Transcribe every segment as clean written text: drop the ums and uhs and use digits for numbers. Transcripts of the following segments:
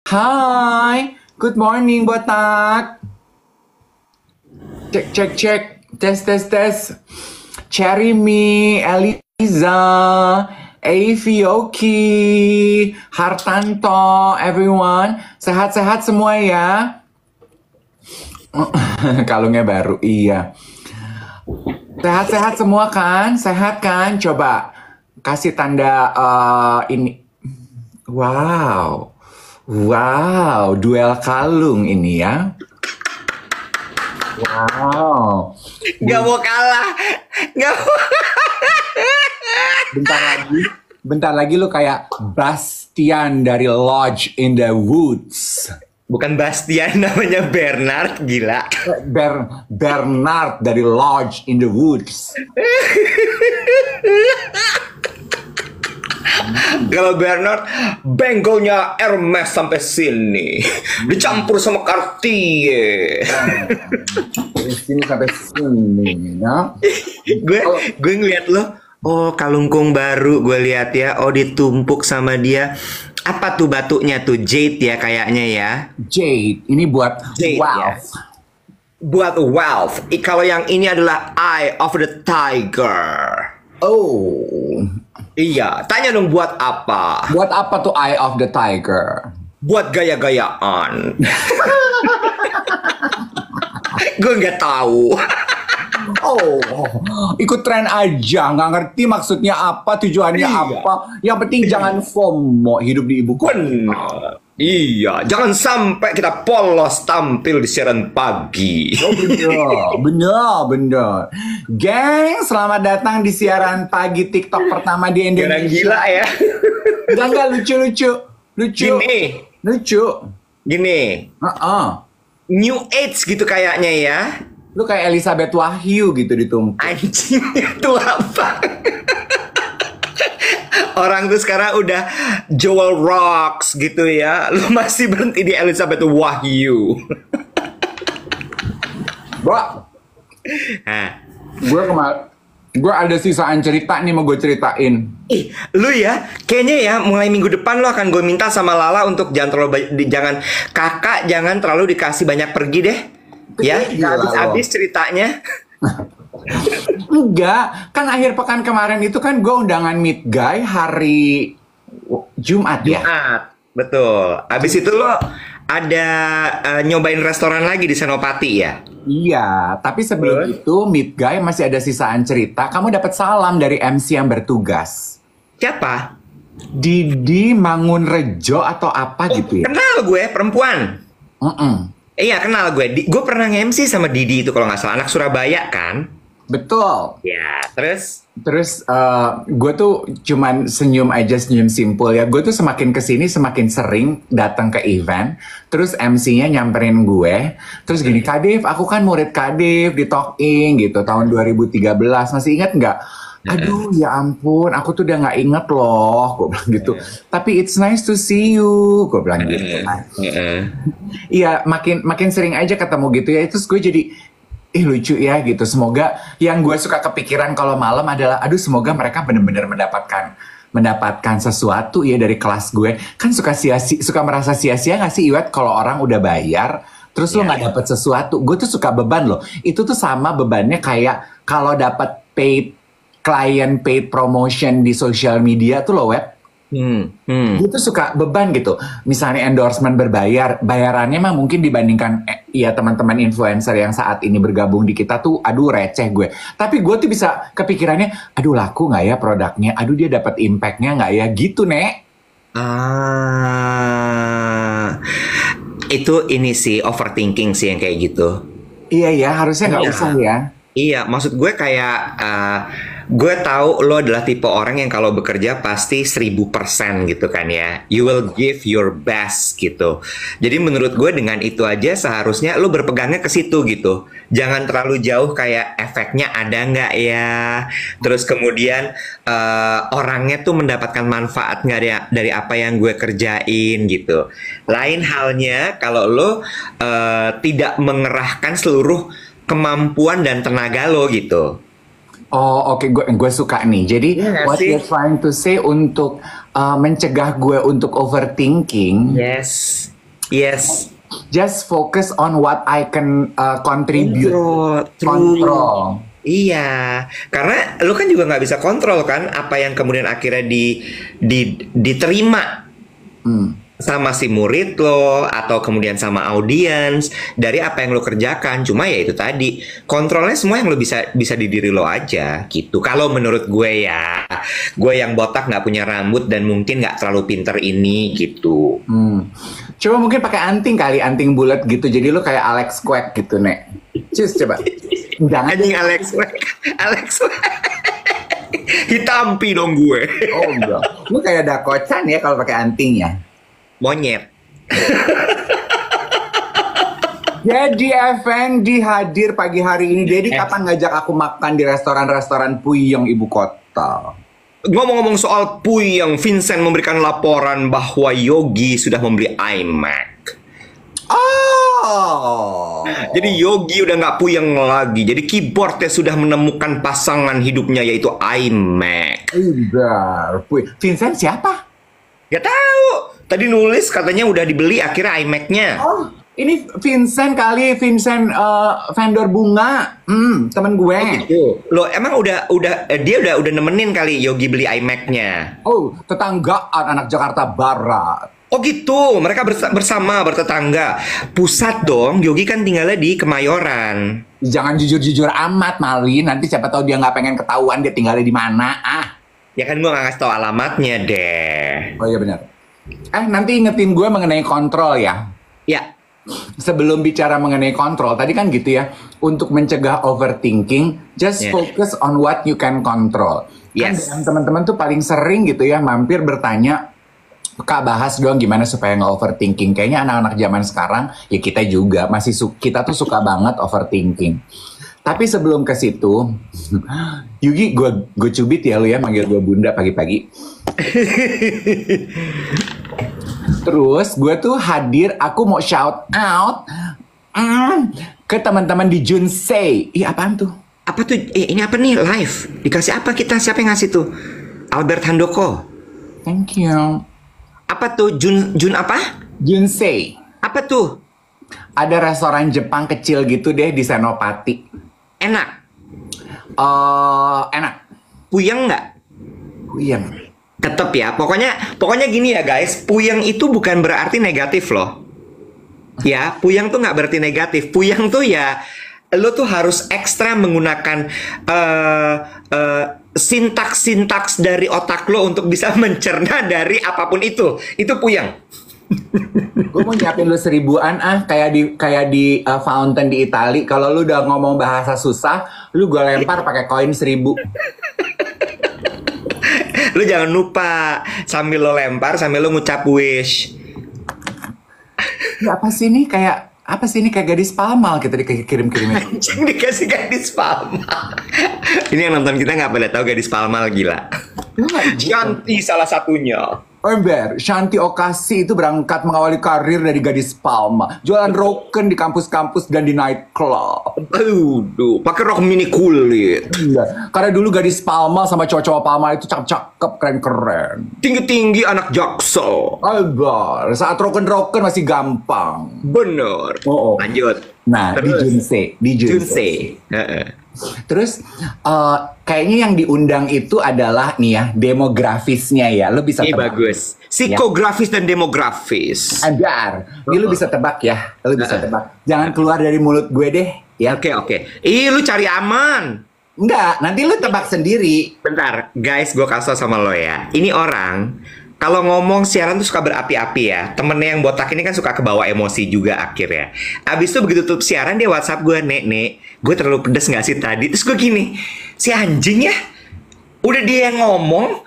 Hai, good morning Botak. Cek cek cek, tes tes tes. Cherry Me, Eliza, Avi, Oki, Hartanto, everyone. Sehat-sehat semua ya. Kalungnya baru, iya. Sehat-sehat semua kan? Sehat kan? Coba kasih tanda ini. Wow. Wow, duel kalung ini ya. Wow. Gak mau kalah. Gak mau. Bentar lagi lu kayak Bastian dari Lodge in the Woods. Bukan Bastian, namanya Bernard. Gila. Bernard dari Lodge in the Woods. Kalau Bernard, benggolnya Hermes sampai sini, dicampur sama Cartier. Dari sini sampai sini, ya. gue ngeliat lo, oh kalungkung baru gue lihat ya, oh ditumpuk sama dia. Apa tuh batunya tuh, jade ya kayaknya ya. Jade, ini buat Jade, wealth. ya. Buat wealth. Kalau yang ini adalah Eye of the Tiger. Oh. Iya, tanya dong buat apa? Buat apa tuh Eye of the Tiger? Buat gaya-gayaan. Gue nggak tahu. Oh, ikut tren aja, nggak ngerti maksudnya apa, tujuannya Iya. apa. Yang penting jangan FOMO hidup di ibu kota. Benar. Iya, jangan sampai kita polos tampil di siaran pagi. Oh, bener. Geng, selamat datang di siaran pagi TikTok pertama di Orang Indonesia. gila ya. Enggak lucu. Lucu. Gini, New Age gitu kayaknya ya. Lu kayak Elizabeth Wahyu gitu ditumpuk. Anjing itu apa? Orang tuh sekarang udah Joel Rocks gitu ya. Lu masih berhenti di Elizabeth Wahyu. Bro, Nah. gue ada sisaan cerita nih mau gue ceritain. Ih, lu ya, kayaknya ya mulai minggu depan lo akan gue minta sama Lala untuk jangan terlalu dikasih banyak pergi deh. Ya, Gila nggak habis ceritanya. Enggak, kan akhir pekan kemarin itu kan gue undangan meet guy hari Jumat ya. Jumat, betul. Habis itu lo ada nyobain restoran lagi di Senopati ya? Iya, tapi sebelum itu meet guy masih ada sisaan cerita. Kamu dapat salam dari MC yang bertugas. Siapa? Didi Mangunrejo atau apa gitu ya? Kenal gue, perempuan. Iya, kenal gue. Gue pernah nge-MC sama Didi itu kalau nggak salah. Anak Surabaya kan? Betul. Ya, terus? Terus gue tuh cuman senyum simpul ya. Gue tuh semakin kesini semakin sering datang ke event. Terus MC-nya nyamperin gue. Terus gini, Kadif, aku kan murid Kadif di Talking gitu tahun 2013. Masih ingat nggak? Aduh ya ampun, aku tuh udah nggak inget loh. Gue bilang gitu. Tapi it's nice to see you. Gue bilang gitu. Iya, makin sering aja ketemu gitu ya. Terus gue jadi lucu ya gitu. Semoga yang gue suka kepikiran kalau malam adalah aduh semoga mereka benar-benar mendapatkan sesuatu ya dari kelas gue. Kan suka merasa sia-sia nggak sih Iwet kalau orang udah bayar terus lo nggak dapet sesuatu. Gue tuh suka beban loh. Itu tuh sama bebannya kayak kalau dapat paid promotion di social media tuh loh Wet. Gue tuh suka beban gitu. Misalnya endorsement bayarannya mah mungkin dibandingkan ya teman-teman influencer yang saat ini bergabung di kita tuh, aduh receh gue. Tapi gue tuh bisa kepikirannya, aduh laku nggak ya produknya? Aduh dia dapat impactnya nggak ya? Gitu Nek. Itu ini sih overthinking sih yang kayak gitu. Iya ya, harusnya nggak usah ya. Iya, maksud gue kayak gue tahu lo adalah tipe orang yang kalau bekerja pasti 1000% gitu kan ya. You will give your best gitu. Jadi menurut gue dengan itu aja seharusnya lo berpegangnya ke situ gitu. Jangan terlalu jauh kayak efeknya ada nggak ya. Terus kemudian orangnya tuh mendapatkan manfaat nggak dari apa yang gue kerjain gitu. Lain halnya kalau lo tidak mengerahkan seluruh kemampuan dan tenaga lo gitu. Oh oke, gue suka nih. Jadi what you're trying to say untuk mencegah gue untuk overthinking. Yes. Yes. Just focus on what I can contribute. True. Control. Iya, karena lu kan juga nggak bisa kontrol kan apa yang kemudian akhirnya diterima sama si murid lo atau kemudian sama audiens dari apa yang lo kerjakan. Cuma ya itu tadi, kontrolnya semua yang lo bisa di diri lo aja gitu. Kalau menurut gue ya, gue yang botak nggak punya rambut dan mungkin nggak terlalu pinter ini gitu. Coba mungkin pakai anting kali, anting bulat gitu. Jadi lo kayak Alex Quack gitu, Nek. Cus, coba. Jangan. Anjing Alex Quack. Hitampi dong gue. Oh enggak. Lu kayak Dakocan ya kalau pakai anting ya. Monyet. Jadi Effendi hadir pagi hari ini. Jadi kapan ngajak aku makan di restoran-restoran Puyeng ibu kota? Ngomong-ngomong soal Puyeng, Vincent memberikan laporan bahwa Yogi sudah membeli iMac. Oh. Jadi Yogi udah nggak puyeng lagi. Jadi keyboardnya sudah menemukan pasangan hidupnya yaitu iMac. Udah. Vincent siapa? Gak tahu. Tadi nulis katanya udah dibeli akhirnya iMac-nya. Oh, ini Vincent kali, Vincent vendor bunga, temen gue. Oh gitu. Loh, emang dia udah nemenin kali Yogi beli iMac-nya. Oh, tetanggaan anak Jakarta Barat. Oh gitu, mereka bersama bertetangga. Pusat dong, Yogi kan tinggalnya di Kemayoran. Jangan jujur-jujur amat, Malwin. Nanti siapa tahu dia nggak pengen ketahuan dia tinggalnya di mana. Ya kan gue nggak ngasih tahu alamatnya deh. Oh iya benar. Nanti ingetin gue mengenai kontrol ya. Ya. Sebelum bicara mengenai kontrol, tadi kan gitu ya. Untuk mencegah overthinking, just focus on what you can control. Yes. Kan teman-teman tuh paling sering gitu ya mampir bertanya, Kak bahas dong gimana supaya nggak overthinking. Kayaknya anak-anak zaman sekarang, ya kita juga kita tuh suka banget overthinking. Tapi sebelum ke situ, Yugi, gue cubit ya lu ya manggil gue bunda pagi-pagi. Terus gue tuh hadir, aku mau shout out ke teman-teman di Junsei. Ih apaan tuh? Apa tuh? Ini apa nih live? Dikasih apa kita? Siapa yang ngasih tuh? Albert Handoko. Thank you. Apa tuh? Jun apa? Junsei. Apa tuh? Ada restoran Jepang kecil gitu deh di Senopati. Enak? Enak. Puyeng nggak? Puyeng. Tetep ya. Pokoknya gini ya guys. Puyeng itu bukan berarti negatif loh. Ya, puyeng tuh nggak berarti negatif. Puyeng tuh ya, lo tuh harus ekstra menggunakan sintaks dari otak lo untuk bisa mencerna dari apapun itu. Itu puyeng. Gue mau nyiapin lu 1000-an kayak di fountain di Itali. Kalau lu udah ngomong bahasa susah, lu gue lempar pakai koin 1000. Lu jangan lupa sambil lo lempar sambil lo ngucap wish. Ya apa sih ini kayak gadis Palmal kita dikirim-kirimin. Anjing dikasih gadis Palmal. Ini yang nonton kita nggak pada tahu gadis Palmal gila. Shanti salah satunya. Ember, Shanti Okasi itu berangkat mengawali karir dari gadis Palma, jualan roken di kampus-kampus dan di nightclub. Aduh, pakai rok mini kulit. Iya, karena dulu gadis Palma sama cowok-cowok Palma itu cakep-cakep, keren-keren. Tinggi-tinggi anak jaksel. Albar, saat roken-roken masih gampang. Bener. Oh. Lanjut. Nah, di Junsei. Terus kayaknya yang diundang itu adalah nih ya demografisnya ya. Lo bisa tebak. Bagus. Psikografis dan demografis. Adar. Ini lo bisa tebak ya. Lo bisa tebak. Jangan keluar dari mulut gue deh. Ya. Oke. Lu cari aman. Enggak, nanti lo tebak sendiri. Bentar, guys, gue kasih tau sama lo ya. Ini orang kalau ngomong siaran tuh suka berapi-api ya. Temennya yang botak ini kan suka kebawa emosi juga akhirnya. Abis itu begitu tutup siaran dia WhatsApp gue, Nek, gue terlalu pedes gak sih tadi? Terus gue gini, si anjing ya, udah dia yang ngomong,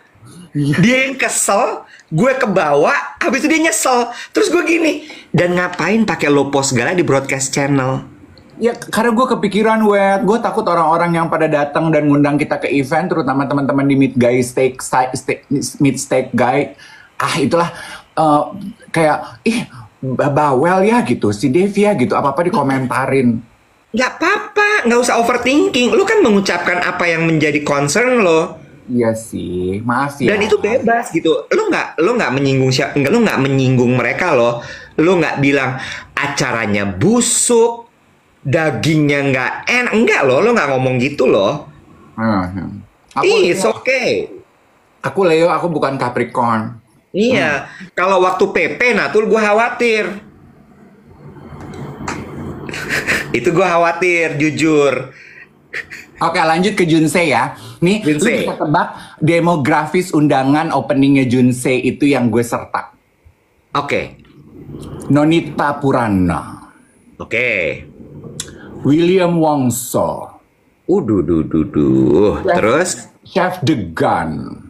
dia yang kesel, gue kebawa, habis itu dia nyesel. Terus gue gini, dan ngapain pakai lo post segala di broadcast channel? Ya karena gue kepikiran gue takut orang-orang yang pada datang dan ngundang kita ke event, terutama teman-teman di Meet Steak Guy, itulah kayak bawel ya gitu, si Devia gitu, apa-apa dikomentarin. Gak apa-apa, gak usah overthinking. Lu kan mengucapkan apa yang menjadi concern lo. Iya sih, maaf ya. Dan itu bebas gitu. Lu nggak menyinggung mereka loh. Lu nggak bilang acaranya busuk, dagingnya nggak enak. Enggak loh, lu nggak ngomong gitu loh. Aku It's Leo, okay. aku Leo, aku bukan Capricorn. Iya, kalau waktu PP Natul gue khawatir. Itu gue khawatir, jujur. Oke, lanjut ke Junsei ya. Nih, lu Junsei. bisa tebak demografis undangan openingnya Junsei itu yang gue serta. Oke, Nonita Purana, oke. William Wongso, Terus, Chef Degan,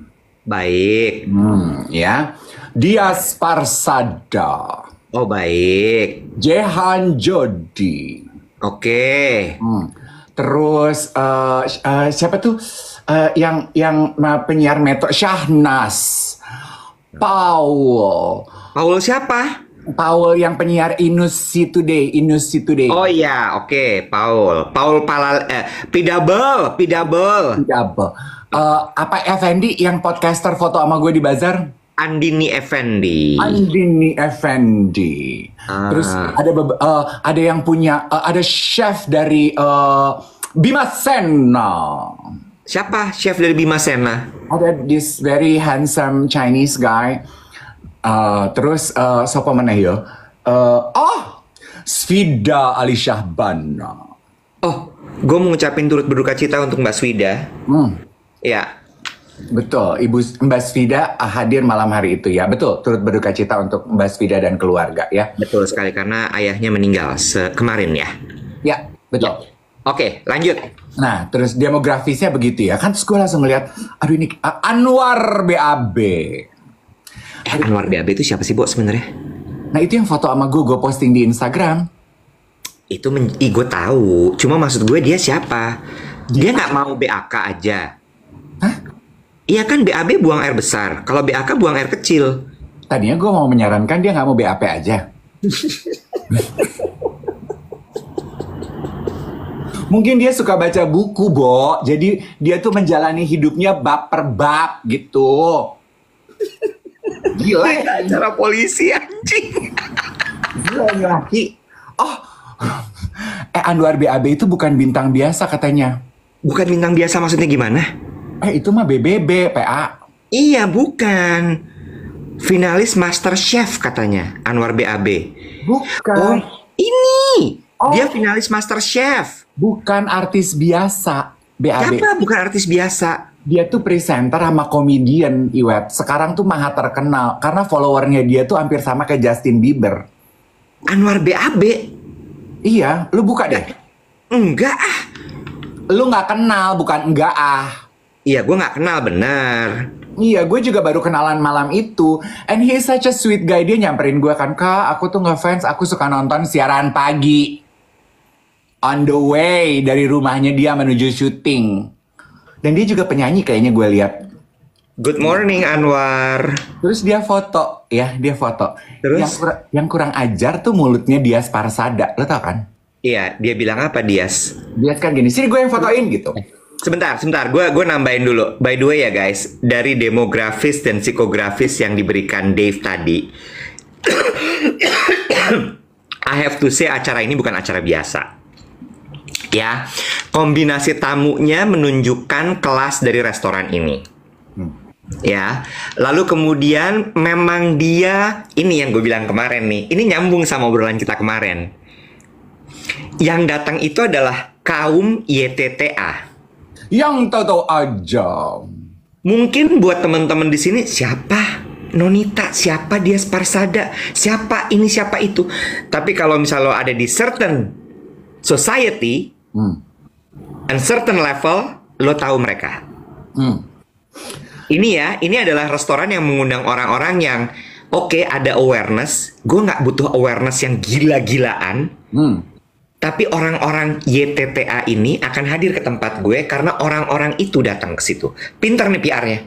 baik. ya, Dias Parsada, Oh, baik. Jehan Jody, Oke. terus siapa tuh yang penyiar Metro, Syahnas, Paul, Paul siapa? Paul yang penyiar Inusi Today. Oh iya, oke. Paul Pidabel. Apa? Apa Effendi yang podcaster foto sama gue di bazar? Andini Effendi. Andini Effendi. Terus ada yang punya ada chef dari Bima Sena. Siapa chef dari Bima Sena? Ada this very handsome Chinese guy. Terus siapa mana ya? Svida Ali Syahbana. Oh, gue mau ngucapin turut berduka cita untuk Mbak Swida. Ya, Betul, Ibu Mbak Svida hadir malam hari itu ya. Betul, turut berduka cita untuk Mbak Svida dan keluarga ya. betul sekali karena ayahnya meninggal kemarin ya. Ya, betul. Oke, lanjut. Nah, terus demografisnya begitu ya. Kan terus gue langsung ngeliat, aduh ini Anwar BAB. Anwar BAB itu siapa sih, Bo, sebenarnya? Nah, itu yang foto sama gue posting di Instagram. Itu gue tahu. Cuma maksud gue dia siapa? Dia nggak mau BAK aja. Hah? Iya kan BAB buang air besar. Kalau BAK buang air kecil. Tadinya gue mau menyarankan dia nggak mau BAP aja. Mungkin dia suka baca buku, Bo. Jadi dia tuh menjalani hidupnya bab per bab gitu. Gila ya. Acara polisi anjing. Gila ini laki. Oh, Anwar BAB itu bukan bintang biasa katanya. Bukan bintang biasa maksudnya gimana? Itu mah BBB, PA. Iya, bukan. Finalis Master Chef katanya, Anwar BAB. Bukan. Oh, ini. Oh. Dia finalis Master Chef. Bukan artis biasa, BAB. Siapa bukan artis biasa? Dia tuh presenter sama komedian, Iwet. Sekarang tuh maha terkenal. Karena followernya dia tuh hampir sama kayak Justin Bieber. Anwar BAB? Iya, lu buka deh. Enggak ah. Lu nggak kenal, bukan enggak ah. Iya, gue nggak kenal benar. Iya, gue juga baru kenalan malam itu. And he's such a sweet guy. Dia nyamperin gue kan, Kak, aku tuh ngefans, aku suka nonton siaran pagi. On the way dari rumahnya dia menuju syuting. Dan dia juga penyanyi kayaknya gue lihat. Good morning Anwar. Terus dia foto, ya dia foto. Terus? Yang kurang ajar tuh mulutnya Dias Parsada, lo tau kan? Iya, dia bilang apa Dias? Dias kan gini, sini gue yang fotoin gitu. Sebentar, gue nambahin dulu. By the way ya guys, dari demografis dan psikografis yang diberikan Dave tadi, I have to say acara ini bukan acara biasa. Ya, kombinasi tamunya menunjukkan kelas dari restoran ini. Ya, lalu kemudian memang dia, ini yang gue bilang kemarin nih, ini nyambung sama obrolan kita kemarin. Yang datang itu adalah kaum YTTA. Yang tahu-tahu aja. Mungkin buat teman-teman di sini, siapa Nonita, siapa Dias Parsada, siapa ini, siapa itu. Tapi kalau misalnya lo ada di certain society, and certain level, lo tahu mereka. Ini ya, ini adalah restoran yang mengundang orang-orang yang oke, ada awareness. Gue nggak butuh awareness yang gila-gilaan. Tapi orang-orang YTTA ini akan hadir ke tempat gue karena orang-orang itu datang ke situ. Pintar nih PR-nya.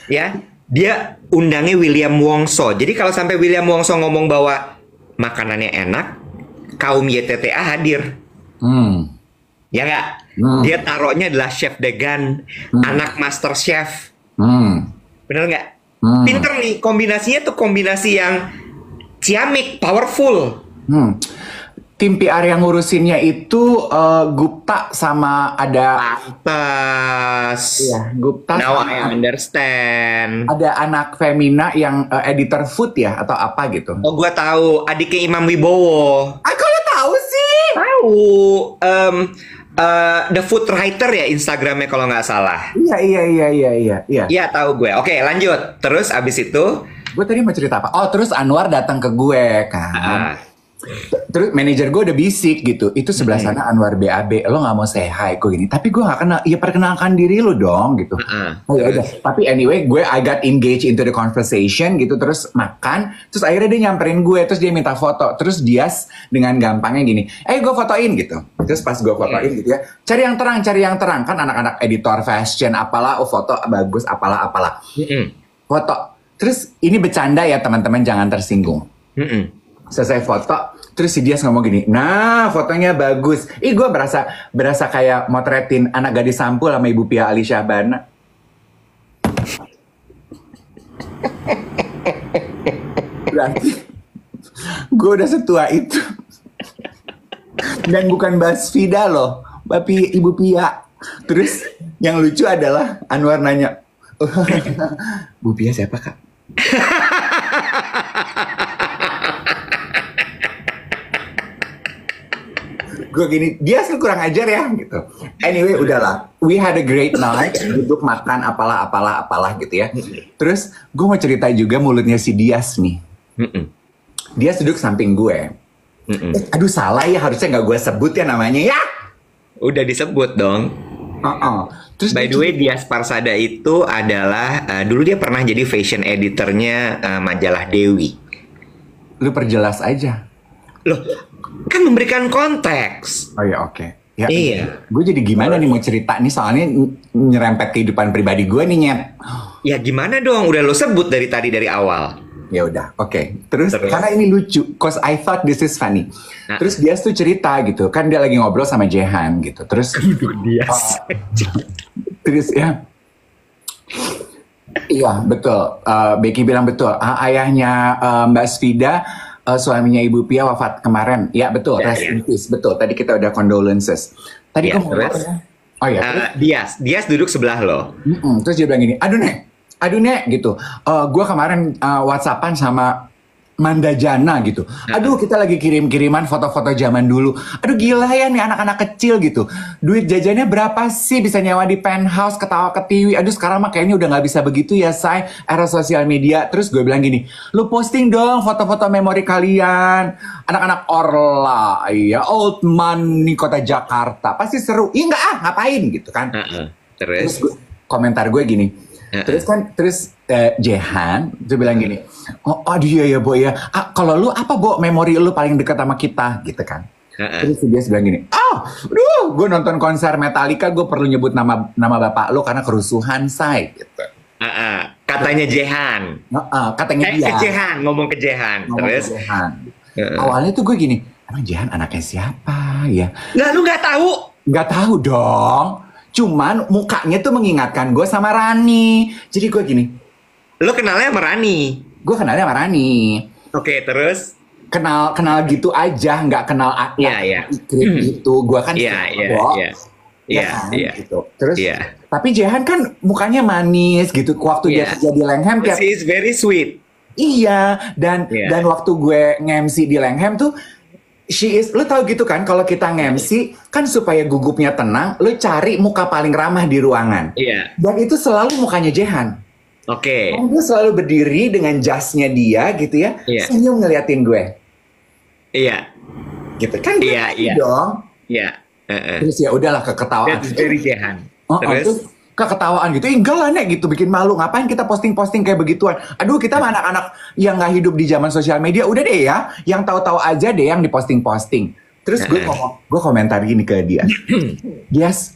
Ya, dia undangnya William Wongso. Jadi kalau sampai William Wongso ngomong bahwa makanannya enak, kaum YTTA hadir. Ya nggak? Dia taruhnya adalah Chef Degan, anak Master Chef. Bener nggak? Pinter nih, kombinasinya tuh kombinasi yang Ciamik, powerful. Hmm. Tim PR yang ngurusinnya itu Gupta sama ada Pantes. Iya, Gupta Now sama I understand. ada anak Femina yang editor food ya atau apa gitu. Oh, gua tahu. Adiknya Imam Wibowo. Ah, kok lo tahu sih? Tahu. The Food Writer ya Instagramnya kalau nggak salah. Iya. Iya, tahu gue. Oke, lanjut. Terus abis itu, Gue tadi mau cerita apa? Oh, terus Anwar datang ke gue kan. ah, Terus manajer gue udah bisik gitu. Itu sebelah sana Anwar BAB. Lo nggak mau say hi gue gini. Tapi gue nggak kenal. Ya perkenalkan diri lo dong gitu. Oh ya udah. Tapi anyway, I got engaged into the conversation gitu. Terus makan. Terus akhirnya dia nyamperin gue. Terus dia minta foto. Terus dia dengan gampangnya gini. Gue fotoin gitu. Terus pas gue fotoin gitu ya. Cari yang terang. Kan anak-anak editor fashion apalah. Oh foto bagus apalah. Foto. Terus ini bercanda ya teman-teman. Jangan tersinggung. Selesai foto, terus si Dias ngomong gini, nah fotonya bagus. Gue berasa kayak motretin anak gadis sampul sama Ibu Pia Ali Syahbana. Berarti gue udah setua itu. Dan bukan Basfida loh, Ibu Pia. Terus yang lucu adalah Anwar nanya, Bu Pia siapa kak? Gue gini, dia sih kurang ajar ya gitu. Anyway, udahlah. We had a great night, duduk makan apalah gitu ya. Terus gue mau cerita juga mulutnya si Dias nih. Dias duduk samping gue. Aduh salah ya, harusnya nggak gue sebut ya namanya ya. udah disebut dong. Terus By the way, Dias Parsada itu adalah dulu dia pernah jadi fashion editornya majalah Dewi. Lu perjelas aja. Loh, kan memberikan konteks. Oh ya oke. Ya, Iya. Gue jadi gimana nih mau cerita nih soalnya nyerempet kehidupan pribadi gue nih Nyet. Ya gimana dong, udah lo sebut dari tadi dari awal. Ya udah, oke. Terus karena ini lucu, cause I thought this is funny. Terus dia tuh cerita gitu, kan dia lagi ngobrol sama Jehan gitu. Terus Dias. terus ya, iya betul. Becky bilang betul. Ayahnya Mbak Svida, suaminya Ibu Pia wafat kemarin. Ya betul, rest in peace. Betul. Tadi kita udah condolences. Tadi kamu ngomong apa ya? Oh ya. Dias duduk sebelah lo. Terus dia bilang gini, aduh nek gitu. Gue kemarin WhatsAppan sama Manda Jana gitu. Aduh kita lagi kirim-kiriman foto-foto zaman dulu. Aduh gila ya nih anak-anak kecil gitu. Duit jajannya berapa sih bisa nyewa di penthouse ketawa ketiwi. Aduh sekarang mah kayaknya udah gak bisa begitu ya say. Era sosial media. Terus gue bilang gini, lu posting dong foto-foto memori kalian. Anak-anak Orla, iya Old Money Kota Jakarta. Pasti seru. Ih enggak ngapain gitu kan. Terus komentar gue gini. Terus Jehan tuh bilang gini, oh aduh ya boy ya, kalau lu apa Bo memori lu paling dekat sama kita gitu kan. Terus dia bilang gini, gue nonton konser Metallica gue perlu nyebut nama bapak lu karena kerusuhan say gitu. Katanya Jehan. Katanya dia. Jehan, ngomong ke Jehan. Terus awalnya tuh gue gini, emang Jehan anaknya siapa ya? Lah lu nggak tahu? Nggak tahu dong. Cuman mukanya tuh mengingatkan gue sama Rani. Jadi gue gini. Lo kenalnya sama Rani? Gue kenalnya sama Rani. Oke, terus? Kenal gitu aja, nggak kenal gitu. Gue kan Iya. Gitu. Terus, tapi Jehan kan mukanya manis gitu. Waktu dia kerja di Langham, she is very sweet. Iya, dan waktu gue nge-MC di Langham tuh. Lo tau gitu kan kalau kita nge-MC kan supaya gugupnya tenang, lo cari muka paling ramah di ruangan. Iya. Dan itu selalu mukanya Jehan. Oke. Dia selalu berdiri dengan jasnya dia gitu ya, senyum ngeliatin gue. Iya. Gitu kan? Iya. Dong. Iya. Terus ya udahlah keketawaan. That's very Jehan. Terus keketawaan gitu, enggak lah nek gitu bikin malu, ngapain kita posting kayak begituan. Aduh kita mah anak-anak yang nggak hidup di zaman sosial media, udah deh ya, yang tahu-tahu aja deh yang diposting. Terus gue komentar gini ke dia, Dias,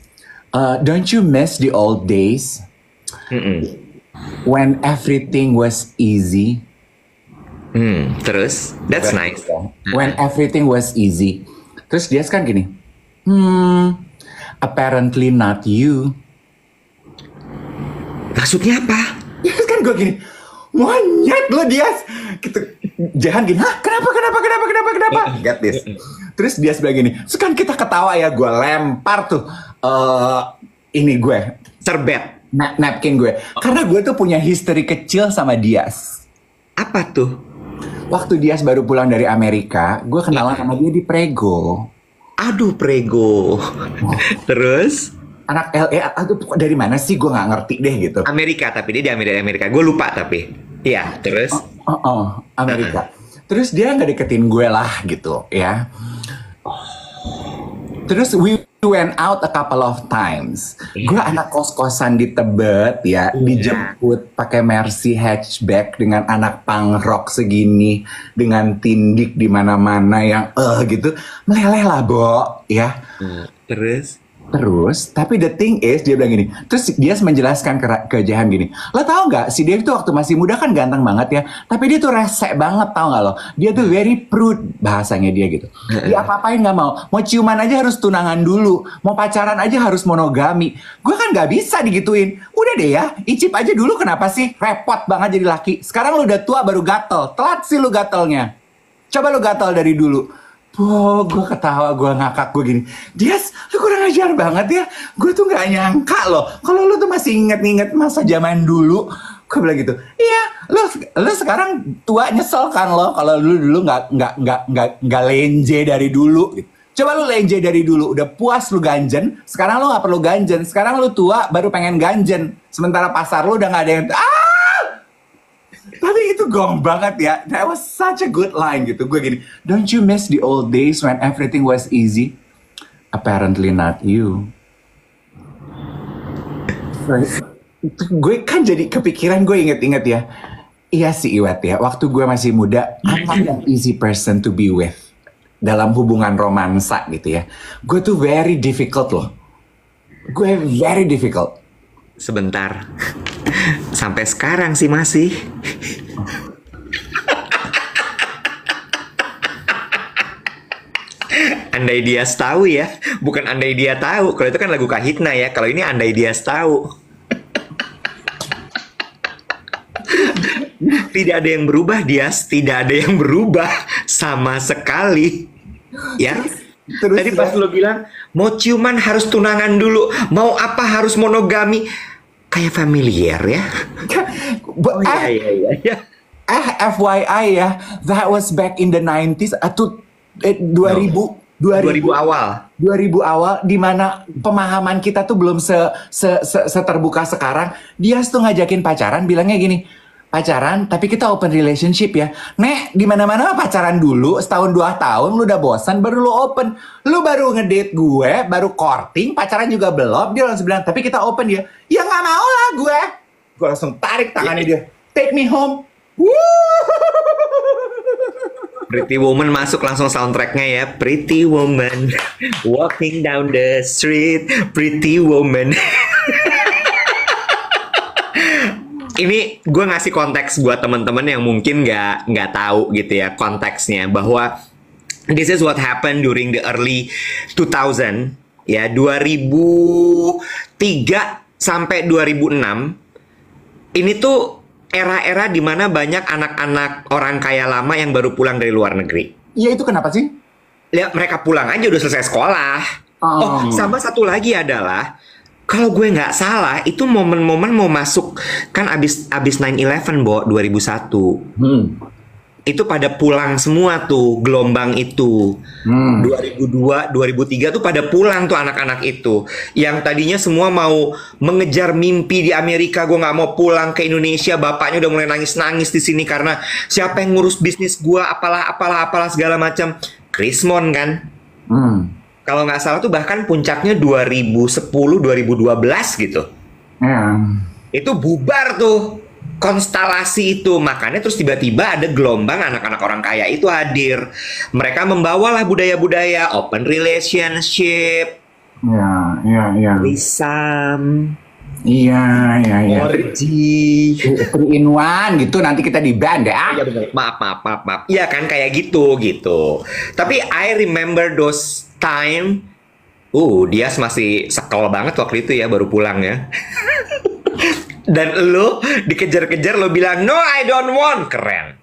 don't you miss the old days when everything was easy? Terus, that's nice. When everything was easy. Terus Dias kan gini, apparently not you. Maksudnya apa? Kan gue gini, monyet lo Dias. Gitu. Jahan gini, hah kenapa? Get this. Terus dia bilang gini, terus kan kita ketawa ya, gue lempar tuh ini gue Serbet. napkin gue. Karena gue tuh punya history kecil sama Dias. Apa tuh? Waktu Dias baru pulang dari Amerika, gue kenalan sama dia di Prego. Aduh, Prego. Terus? Anak LA, aduh dari mana sih? Gue nggak ngerti deh gitu. Amerika, tapi dia di Amerika. Gue lupa tapi. Iya, terus? Amerika. Terus dia nggak deketin gue lah gitu ya. Terus we went out a couple of times. Gue anak kos-kosan di Tebet ya, dijemput pakai Mercy hatchback dengan anak punk rock segini, dengan tindik di mana-mana yang gitu, meleleh lah, Bo, ya. Terus, tapi the thing is, dia bilang gini, terus dia menjelaskan ke Jahan gini, lo tau nggak, si Dave tuh waktu masih muda kan ganteng banget ya, tapi dia tuh resek banget, tau nggak lo? Dia tuh very prude, bahasanya dia gitu. Dia apa-apain nggak mau ciuman aja harus tunangan dulu, mau pacaran aja harus monogami. Gue kan nggak bisa digituin. Udah deh ya, icip aja dulu kenapa sih? Repot banget jadi laki. Sekarang lu udah tua baru gatel, telat sih lu gatelnya. Coba lu gatel dari dulu. Gue ketawa, gue ngakak, gue gini, Dias, lu kurang ajar banget ya. Gue tuh nggak nyangka loh, kalau lu tuh masih inget-inget masa zaman dulu. Gue bilang gitu, iya, lu sekarang tua nyesel kan lo, kalau lu dulu nggak lenje dari dulu. Gitu. Coba lu lenje dari dulu, udah puas lu ganjen, sekarang lu nggak perlu ganjen, sekarang lu tua baru pengen ganjen, sementara pasar lu udah nggak ada yang tapi itu gong banget ya. That was such a good line gitu. Gue gini, don't you miss the old days when everything was easy? Apparently not you. Gue kan jadi kepikiran, gue inget-inget ya. Iya sih Iwet ya, waktu gue masih muda, I'm not an easy person to be with. Dalam hubungan romansa gitu ya. Gue tuh very difficult loh. Gue very difficult. Sebentar. Sampai sekarang sih masih. Andai dia tahu ya, bukan andai dia tahu. Kalau itu kan lagu Kahitna ya. Kalau ini andai dia tahu. Tidak ada yang berubah, Dias. Tidak ada yang berubah sama sekali. Ya. Terus tadi pas lo bilang mau ciuman harus tunangan dulu, mau apa harus monogami. Kayak familiar ya. Iya. FYI ya, that was back in the 90s atau 2000 awal. 2000 awal di mana pemahaman kita tuh belum seterbuka sekarang. Dia tuh ngajakin pacaran bilangnya gini, pacaran tapi kita open relationship ya. Nek, di mana-mana pacaran dulu setahun 2 tahun lu udah bosan baru lu open. Lu baru ngedate gue, baru courting, pacaran juga belum. Dia langsung bilang, "Tapi kita open ya." Ya nggak mau lah gue. Gue langsung tarik tangannya dia. "Take me home." Pretty Woman masuk langsung soundtracknya ya. Pretty Woman walking down the street, Pretty Woman. Ini gue ngasih konteks buat teman-teman yang mungkin nggak tahu gitu ya konteksnya, bahwa this is what happened during the early 2000 ya, 2003 sampai 2006. Ini tuh era-era dimana banyak anak-anak orang kaya lama yang baru pulang dari luar negeri. Iya, itu kenapa sih? Ya mereka pulang aja udah selesai sekolah. Oh, sama satu lagi adalah, kalau gue nggak salah, itu momen-momen mau masuk kan abis 9/11 Bo 2001. Itu pada pulang semua tuh gelombang itu. 2002, 2003 tuh pada pulang tuh anak-anak itu. Yang tadinya semua mau mengejar mimpi di Amerika, gue nggak mau pulang ke Indonesia. Bapaknya udah mulai nangis-nangis di sini karena siapa yang ngurus bisnis gue, apalah segala macam. Krismon kan. Kalau nggak salah tuh bahkan puncaknya 2010-2012 gitu. Itu bubar tuh konstelasi itu. Makanya terus tiba-tiba ada gelombang anak-anak orang kaya itu hadir. Mereka membawalah budaya-budaya open relationship. Threesome. Iya. Orgy. 3 in 1 gitu, nanti kita di ban deh. Iya bener. Maaf. Iya kan kayak gitu. Tapi I remember those time. Dia masih sekel banget waktu itu ya, baru pulang ya. Dan lo dikejar-kejar, lo bilang no I don't want. Keren.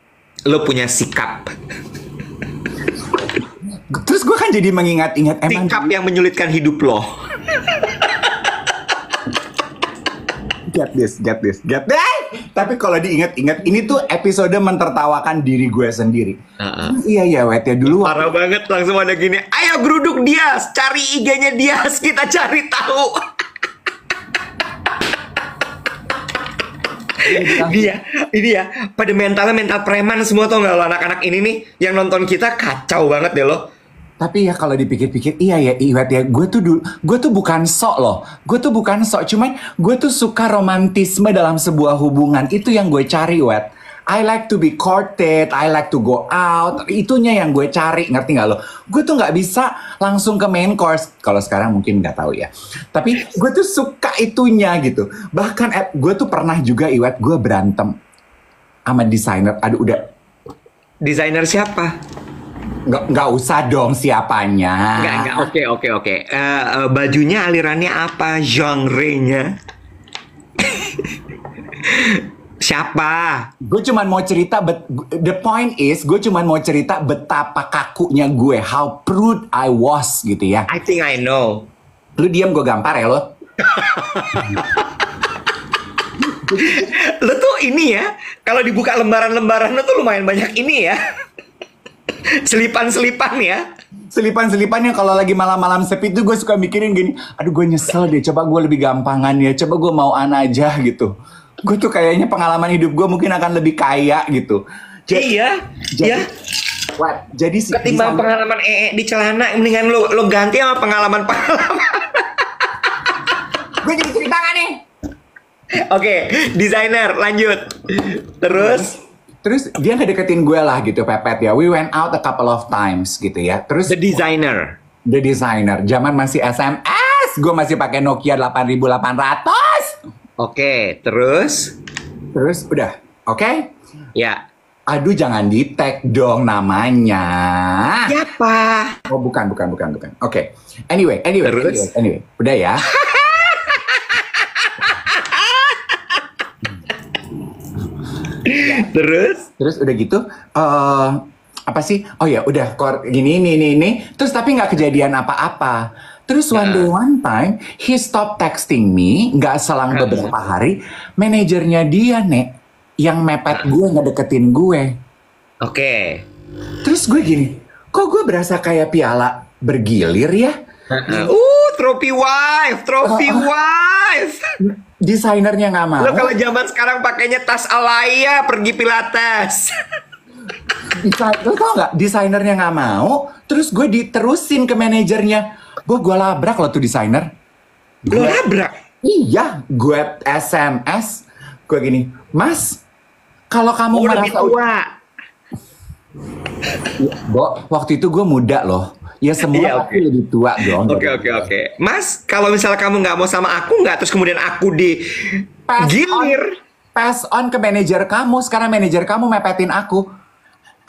lo punya sikap. Terus gue kan jadi mengingat-ingat emang Sikap yang menyulitkan hidup lo. get this. Tapi kalau diingat-ingat, ini tuh episode mentertawakan diri gue sendiri. Iya Wet ya dulu. Parah banget, langsung ada gini. Ayo geruduk Dias, cari IG-nya Dias, kita cari tahu. Ini ya, pada mental preman semua tau nggak lo anak-anak ini nih yang nonton kita kacau banget deh lo. Tapi ya kalau dipikir-pikir, iya ya Iwet ya, gue tuh bukan sok loh. Gue tuh bukan sok, cuman gue tuh suka romantisme dalam sebuah hubungan. Itu yang gue cari, Wet. I like to be courted, I like to go out. Itunya yang gue cari, ngerti gak lo? Gue tuh gak bisa langsung ke main course. Kalau sekarang mungkin gak tahu ya. Tapi gue tuh suka itunya gitu. Bahkan gue tuh pernah juga, Iwet, gue berantem sama desainer. Aduh udah. Desainer siapa? Nggak usah dong siapanya. Nggak. Oke. Bajunya alirannya apa? Genre-nya? Siapa? Gue cuma mau cerita, the point is, gue cuma mau cerita betapa kakunya gue, how prude I was gitu ya. I think I know. Lu diam, gue gampar ya lo. Lo tuh ini ya, kalau dibuka lembaran-lembaran lo tuh lumayan banyak ini ya. Selipan-selipan ya. Selipan-selipan yang kalau lagi malam-malam sepi tuh gue suka mikirin gini, aduh gue nyesel deh, coba gue lebih gampangan ya, coba gue mau aja gitu. Gue tuh kayaknya pengalaman hidup gue mungkin akan lebih kaya gitu. Jadi ketimbang pengalaman di celana, mendingan lo ganti sama pengalaman. Gue jadi cerita gak nih? Oke, desainer lanjut. Terus dia ngedeketin gue lah gitu, Pepet ya. We went out a couple of times gitu ya. Terus The designer. Zaman masih SMS, gue masih pakai Nokia 8800. Oke, terus udah, oke? Ya. Aduh, jangan di-tag dong namanya. Siapa? Oh, bukan. Oke. Anyway. Udah ya. Terus udah gitu, apa sih? Oh ya, udah gini. Terus tapi nggak kejadian apa-apa. Terus one time, he stop texting me, nggak selang beberapa hari, manajernya dia, Nek, yang mepet gue, ngedeketin gue. Oke. Terus gue gini, kok gue berasa kayak piala bergilir ya? Trophy wife. Desainernya nggak mau. Lo kalau zaman sekarang pakainya tas Alaya pergi pilates. Lo tau nggak? Desainernya nggak mau. Terus gue diterusin ke manajernya. Gue labrak lo tuh desainer. Lo labrak? Iya, gue SMS. Gue gini, Mas, kalau kamu merasa tua. Waktu itu gue muda loh. Ya semua aku lebih tua dong. Oke. Mas, kalau misalnya kamu nggak mau sama aku nggak, terus kemudian aku gilir. Pass on ke manajer kamu. Sekarang manajer kamu mepetin aku.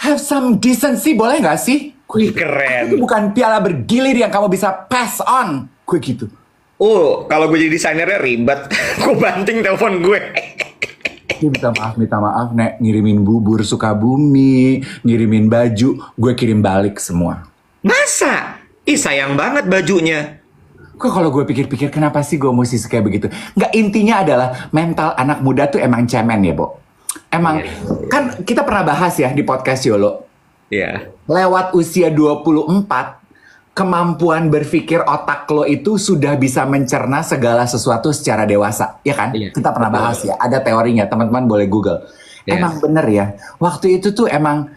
Have some decency, boleh nggak sih? Wih, keren. Itu bukan piala bergilir yang kamu bisa pass on. Gue gitu. Kalau gue jadi desainernya ribet. Gue banting telepon gue. Dia minta maaf, Nek. Ngirimin bubur Sukabumi, ngirimin baju, gue kirim balik semua. Masa? Sayang banget bajunya. Kok kalau gue pikir-pikir kenapa sih gue mesti kayak begitu? Nggak, intinya adalah mental anak muda tuh emang cemen ya, Bo. Emang, kan kita pernah bahas ya di podcast Yolo. Iya. Lewat usia 24, kemampuan berpikir otak lo itu sudah bisa mencerna segala sesuatu secara dewasa. Ya kan? Iya, kita pernah bahas ya, ada teorinya, teman-teman boleh Google. Iya. Emang bener ya, waktu itu tuh emang,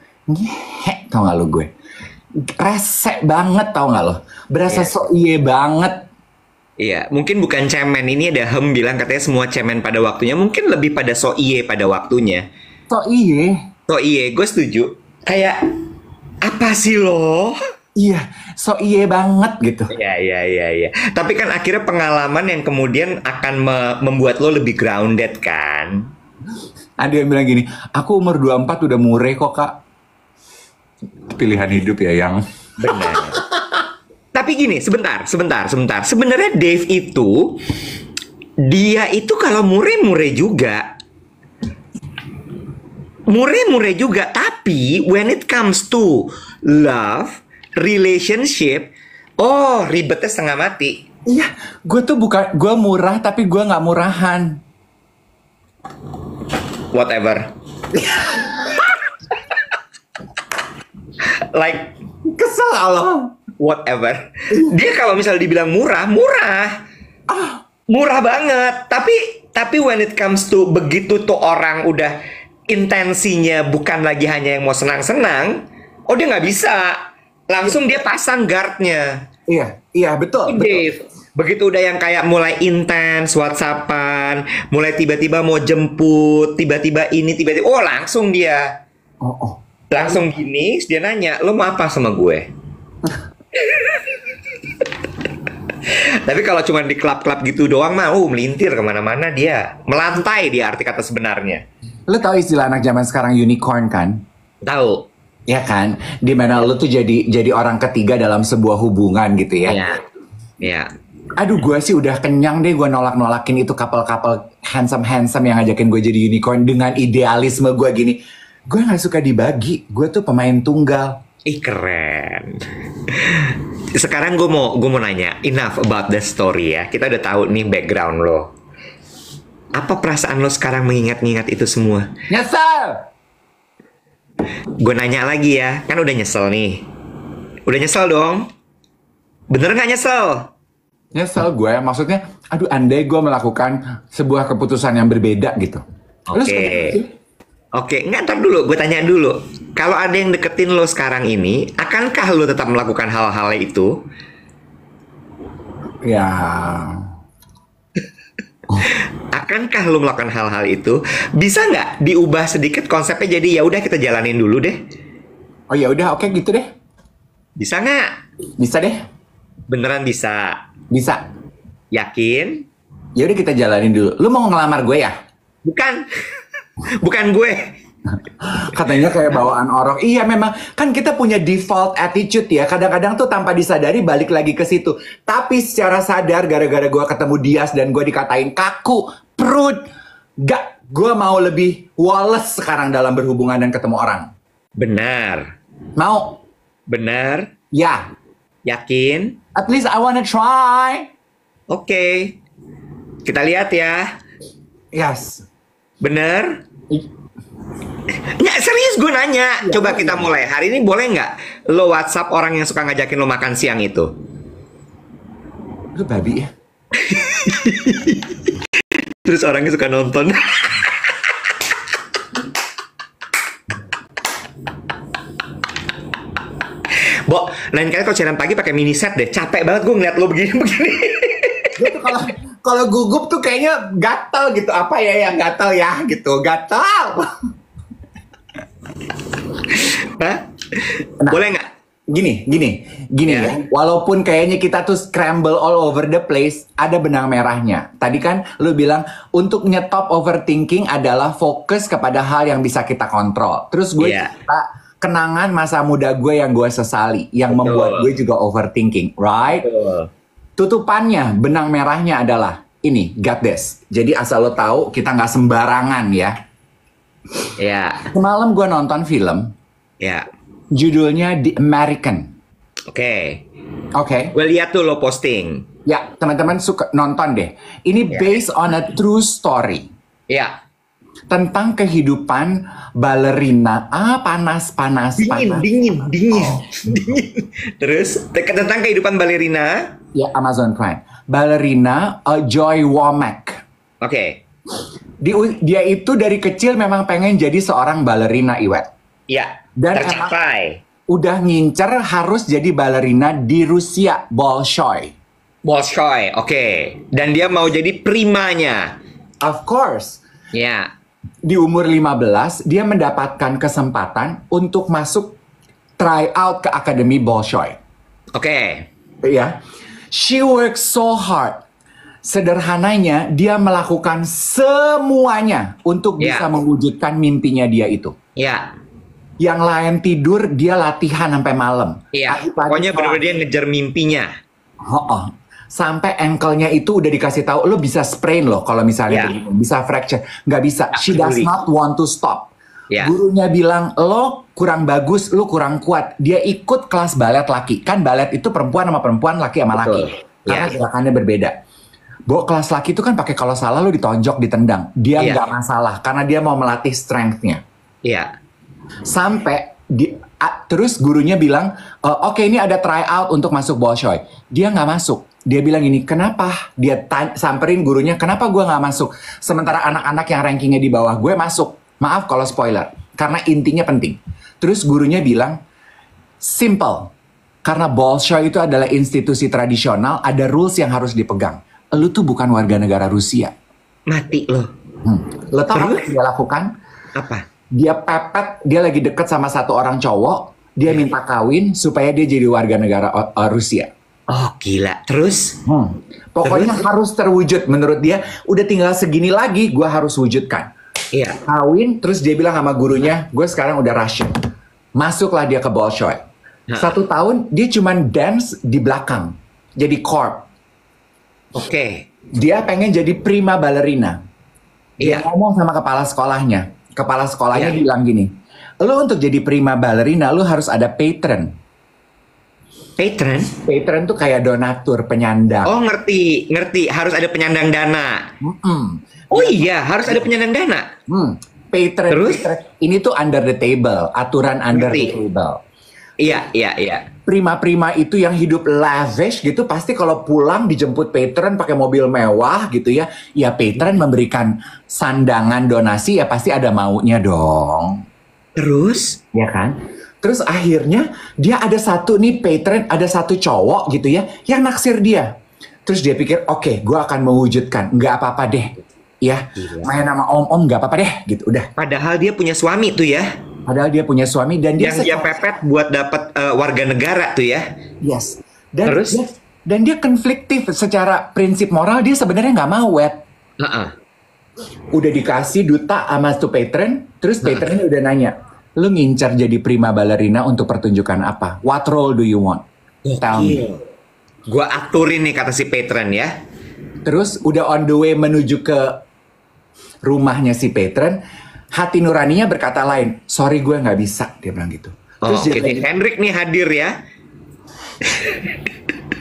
tau gak lo gue? Resek banget tau gak lo? Berasa sok iye banget. Iya, mungkin bukan cemen. Ini ada bilang katanya semua cemen pada waktunya. Mungkin lebih pada so iye pada waktunya. So iye, gue setuju. Kayak, apa sih lo? Iya, so iye banget gitu. Iya. Tapi kan akhirnya pengalaman yang kemudian akan membuat lo lebih grounded kan? Ada yang bilang gini, aku umur 24 udah mure kok, Kak. Pilihan hidup ya yang benar. Tapi gini, sebentar. Sebenarnya Dave itu, dia itu kalau mure juga. mure-mure juga. Tapi when it comes to love, relationship, oh ribetnya setengah mati. Iya, gue tuh bukan, gue murah tapi gue nggak murahan. Whatever. Like Kesel Allah. whatever. Dia kalau misalnya dibilang murah, murah banget. Tapi when it comes to begitu tuh orang udah intensinya bukan lagi hanya yang mau senang-senang, oh dia nggak bisa. Langsung dia pasang guardnya. Iya betul. Dave, begitu udah yang kayak mulai intens WhatsAppan, mulai tiba-tiba mau jemput, tiba-tiba ini, tiba-tiba, oh langsung dia. Oh. Langsung gini, dia nanya, lo mau apa sama gue? Tapi kalau cuma di klub-klub gitu doang mah, melintir kemana-mana dia. Melantai dia arti kata sebenarnya. Lo tau istilah anak zaman sekarang unicorn kan? Tahu? Ya kan? Dimana lo tuh jadi orang ketiga dalam sebuah hubungan gitu ya? Iya. Aduh gue sih udah kenyang deh gue nolak-nolakin itu couple-couple handsome yang ngajakin gue jadi unicorn dengan idealisme gue gini. Gue gak suka dibagi, gue tuh pemain tunggal. Ih keren. Sekarang gue mau nanya, enough about the story ya. Kita udah tahu nih background lo. Apa perasaan lo sekarang mengingat-ingat itu semua? Nyesel! Gue nanya lagi ya, kan udah nyesel nih. Udah nyesel dong? Bener nggak nyesel? Nyesel gue, maksudnya, aduh andai gue melakukan sebuah keputusan yang berbeda gitu. Oke, nggak, ntar dulu, gue tanya dulu. Kalau ada yang deketin lo sekarang ini, akankah lo tetap melakukan hal-hal itu? Ya... Akankah lo melakukan hal-hal itu? Bisa nggak diubah sedikit konsepnya jadi ya udah kita jalanin dulu deh? Oh ya udah, oke gitu deh. Bisa nggak? Bisa deh. Beneran bisa? Bisa. Yakin? Ya udah kita jalanin dulu. Lu mau ngelamar gue ya? Bukan. Bukan gue. Katanya kayak bawaan orang. Iya memang kan kita punya default attitude ya. Kadang-kadang tuh tanpa disadari balik lagi ke situ. Tapi secara sadar gara-gara gue ketemu Dias dan gue dikatain kaku, perut. Gak, gue mau lebih Wallace sekarang dalam berhubungan dan ketemu orang. Benar. Mau? Benar. Ya. Yakin? At least I wanna try. Oke. Kita lihat ya. Yes. Bener? Nggak, serius gue nanya. Coba kita mulai. Hari ini boleh nggak lo WhatsApp orang yang suka ngajakin lo makan siang itu? Lu babi ya? Terus orangnya suka nonton. Bo, lain kali kalau siaran pagi pakai mini set deh. Capek banget gue ngeliat lo begini-begini. Gue tuh kalau gugup tuh kayaknya gatal gitu. Apa ya yang gatal ya gitu. Gatal. Hah? Nah, Boleh nggak? Gini Ya. ya. Walaupun kayaknya kita tuh scramble all over the place, ada benang merahnya. Tadi kan lu bilang untuk nyetop overthinking adalah fokus kepada hal yang bisa kita kontrol. Terus gue cerita kenangan masa muda gue yang gue sesali, yang membuat gue juga overthinking, right? Tutupannya, benang merahnya adalah ini, got this. Jadi asal lo tahu kita nggak sembarangan ya. Ya. Semalam gue nonton film. Ya. Judulnya The American. Oke. Oke. Gue lihat tuh lo posting. Ya, teman-teman suka nonton deh. Ini based on a true story. Ya. Tentang kehidupan balerina. Panas. Dingin. Terus tentang kehidupan balerina. Ya, Amazon Prime. Balerina Joy Womack. Oke. Dia itu dari kecil memang pengen jadi seorang balerina, Iwet. Ya. Dan tercapai. Udah ngincer harus jadi balerina di Rusia, Bolshoi. Oke. Dan dia mau jadi primanya. Of course. Ya. Di umur 15, dia mendapatkan kesempatan untuk masuk try out ke Akademi Bolshoi. Oke. Ya. She works so hard. Sederhananya, dia melakukan semuanya untuk bisa mewujudkan mimpinya dia itu. Ya. Yang lain tidur, dia latihan sampai malam. Iya. Pokoknya benar-benar dia ngejar mimpinya. Sampai ankle-nya itu udah dikasih tahu, lo bisa sprain loh kalau misalnya begini, bisa fracture. Nggak bisa. She does not want to stop. Ya. Gurunya bilang, lo kurang bagus, lo kurang kuat. Dia ikut kelas balet laki. Kan balet itu perempuan sama perempuan, laki sama laki. Betul. Karena Ya. gerakannya berbeda. Kelas laki itu kan pakai kalau salah lo ditonjok, ditendang. Dia Iya. nggak masalah, karena dia mau melatih strength-nya. Iya. Sampai terus gurunya bilang, oke, ini ada try out untuk masuk Bolshoi. Dia nggak masuk. Dia bilang ini, kenapa? Dia samperin gurunya, kenapa gue nggak masuk? Sementara anak-anak yang rankingnya di bawah gue masuk. Maaf kalau spoiler, karena intinya penting. Terus gurunya bilang, simple. Karena Bolshoi itu adalah institusi tradisional, ada rules yang harus dipegang. Lu tuh bukan warga negara Rusia. Mati loh. Lo tau apa yang dia lakukan? Apa? Dia pepet, dia lagi deket sama satu orang cowok, dia minta kawin supaya dia jadi warga negara Rusia. Oh gila. Terus? Pokoknya harus terwujud menurut dia. Udah tinggal segini lagi, gue harus wujudkan. Iya. Kawin, terus dia bilang sama gurunya, gue sekarang udah Russian. Masuklah dia ke Bolshoi. 1 tahun dia cuman dance di belakang, jadi corp. Oke. Dia pengen jadi prima ballerina. Dia Iya. ngomong sama kepala sekolahnya. Kepala sekolahnya Iya. bilang gini, lu untuk jadi prima ballerina, lu harus ada patron. Patron? Patron tuh kayak donatur, penyandang. Oh ngerti, ngerti. Harus ada penyandang dana. Oh iya, harus ada penyandang dana. Patron, Terus? patron. Ini tuh under the table, aturan under Ngerti. the table. Iya, iya, iya. Prima-prima itu yang hidup lavish gitu, pasti kalau pulang dijemput patron pakai mobil mewah gitu ya. Ya patron memberikan sandangan donasi, ya pasti ada maunya dong. Terus? Ya kan? Terus akhirnya dia ada satu nih patron, ada satu cowok gitu ya, yang naksir dia. Terus dia pikir, oke, gue akan mewujudkan, nggak apa-apa deh. Ya, Gila. main sama om-om nggak apa-apa deh, gitu. Udah. Padahal dia punya suami tuh ya. Padahal dia punya suami dan dia Yang dia pepet buat dapat warga negara tuh ya. Yes. Dan Terus? dia konfliktif secara prinsip moral, dia sebenarnya nggak mau wed. Heeh. Udah dikasih duta sama tuh patron, terus patronnya udah nanya, lu ngincar jadi prima ballerina untuk pertunjukan apa? What role do you want? Tell me. Gua aturin nih kata si patron ya. Terus udah on the way menuju ke rumahnya si patron, hati nuraninya berkata lain, sorry gue nggak bisa, dia bilang gitu. Oh, Terus dia Kevin bilang, Hendrik nih hadir ya.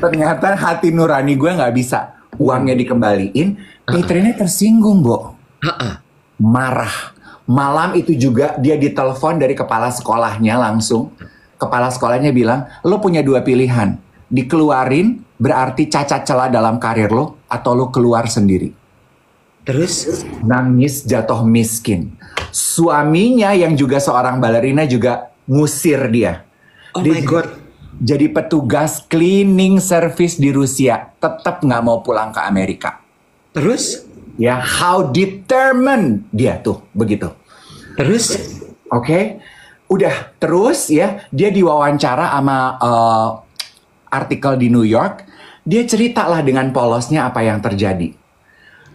ternyata hati nurani gue nggak bisa, uangnya dikembaliin, patronnya tersinggung, Bo. Heeh. Marah. Malam itu juga dia ditelepon dari kepala sekolahnya langsung. Kepala sekolahnya bilang, lo punya 2 pilihan. Dikeluarin berarti cacat celah dalam karir lo, atau lo keluar sendiri. Terus? Nangis jatuh miskin. Suaminya yang juga seorang balerina juga ngusir dia. Oh Dia my god. jadi petugas cleaning service di Rusia. Tetap nggak mau pulang ke Amerika. Terus? Ya, how determined dia tuh, begitu. Terus? Oke, udah terus ya, dia diwawancara sama artikel di New York. Dia ceritalah dengan polosnya apa yang terjadi.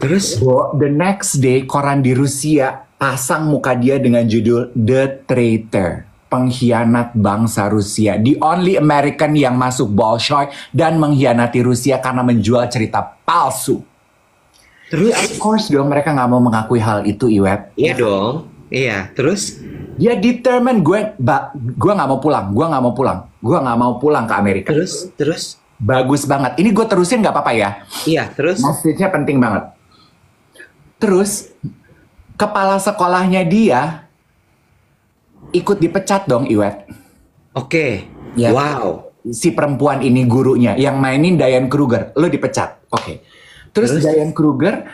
Terus? The next day, koran di Rusia pasang muka dia dengan judul The Traitor, pengkhianat bangsa Rusia. The only American yang masuk Bolshoi dan mengkhianati Rusia karena menjual cerita palsu. Terus? Of course dong, mereka nggak mau mengakui hal itu, Iwet. Iya dong. Iya. Terus? Dia determined, gue nggak mau pulang, gue nggak mau pulang ke Amerika. Terus? Terus? Bagus banget. Ini gue terusin nggak apa-apa ya? Iya. Terus? Message-nya penting banget. Terus kepala sekolahnya dia ikut dipecat dong, Iwet. Oke. Ya. Wow. Si perempuan ini gurunya yang mainin Diane Kruger, lo dipecat. Oke. Terus Diane Kruger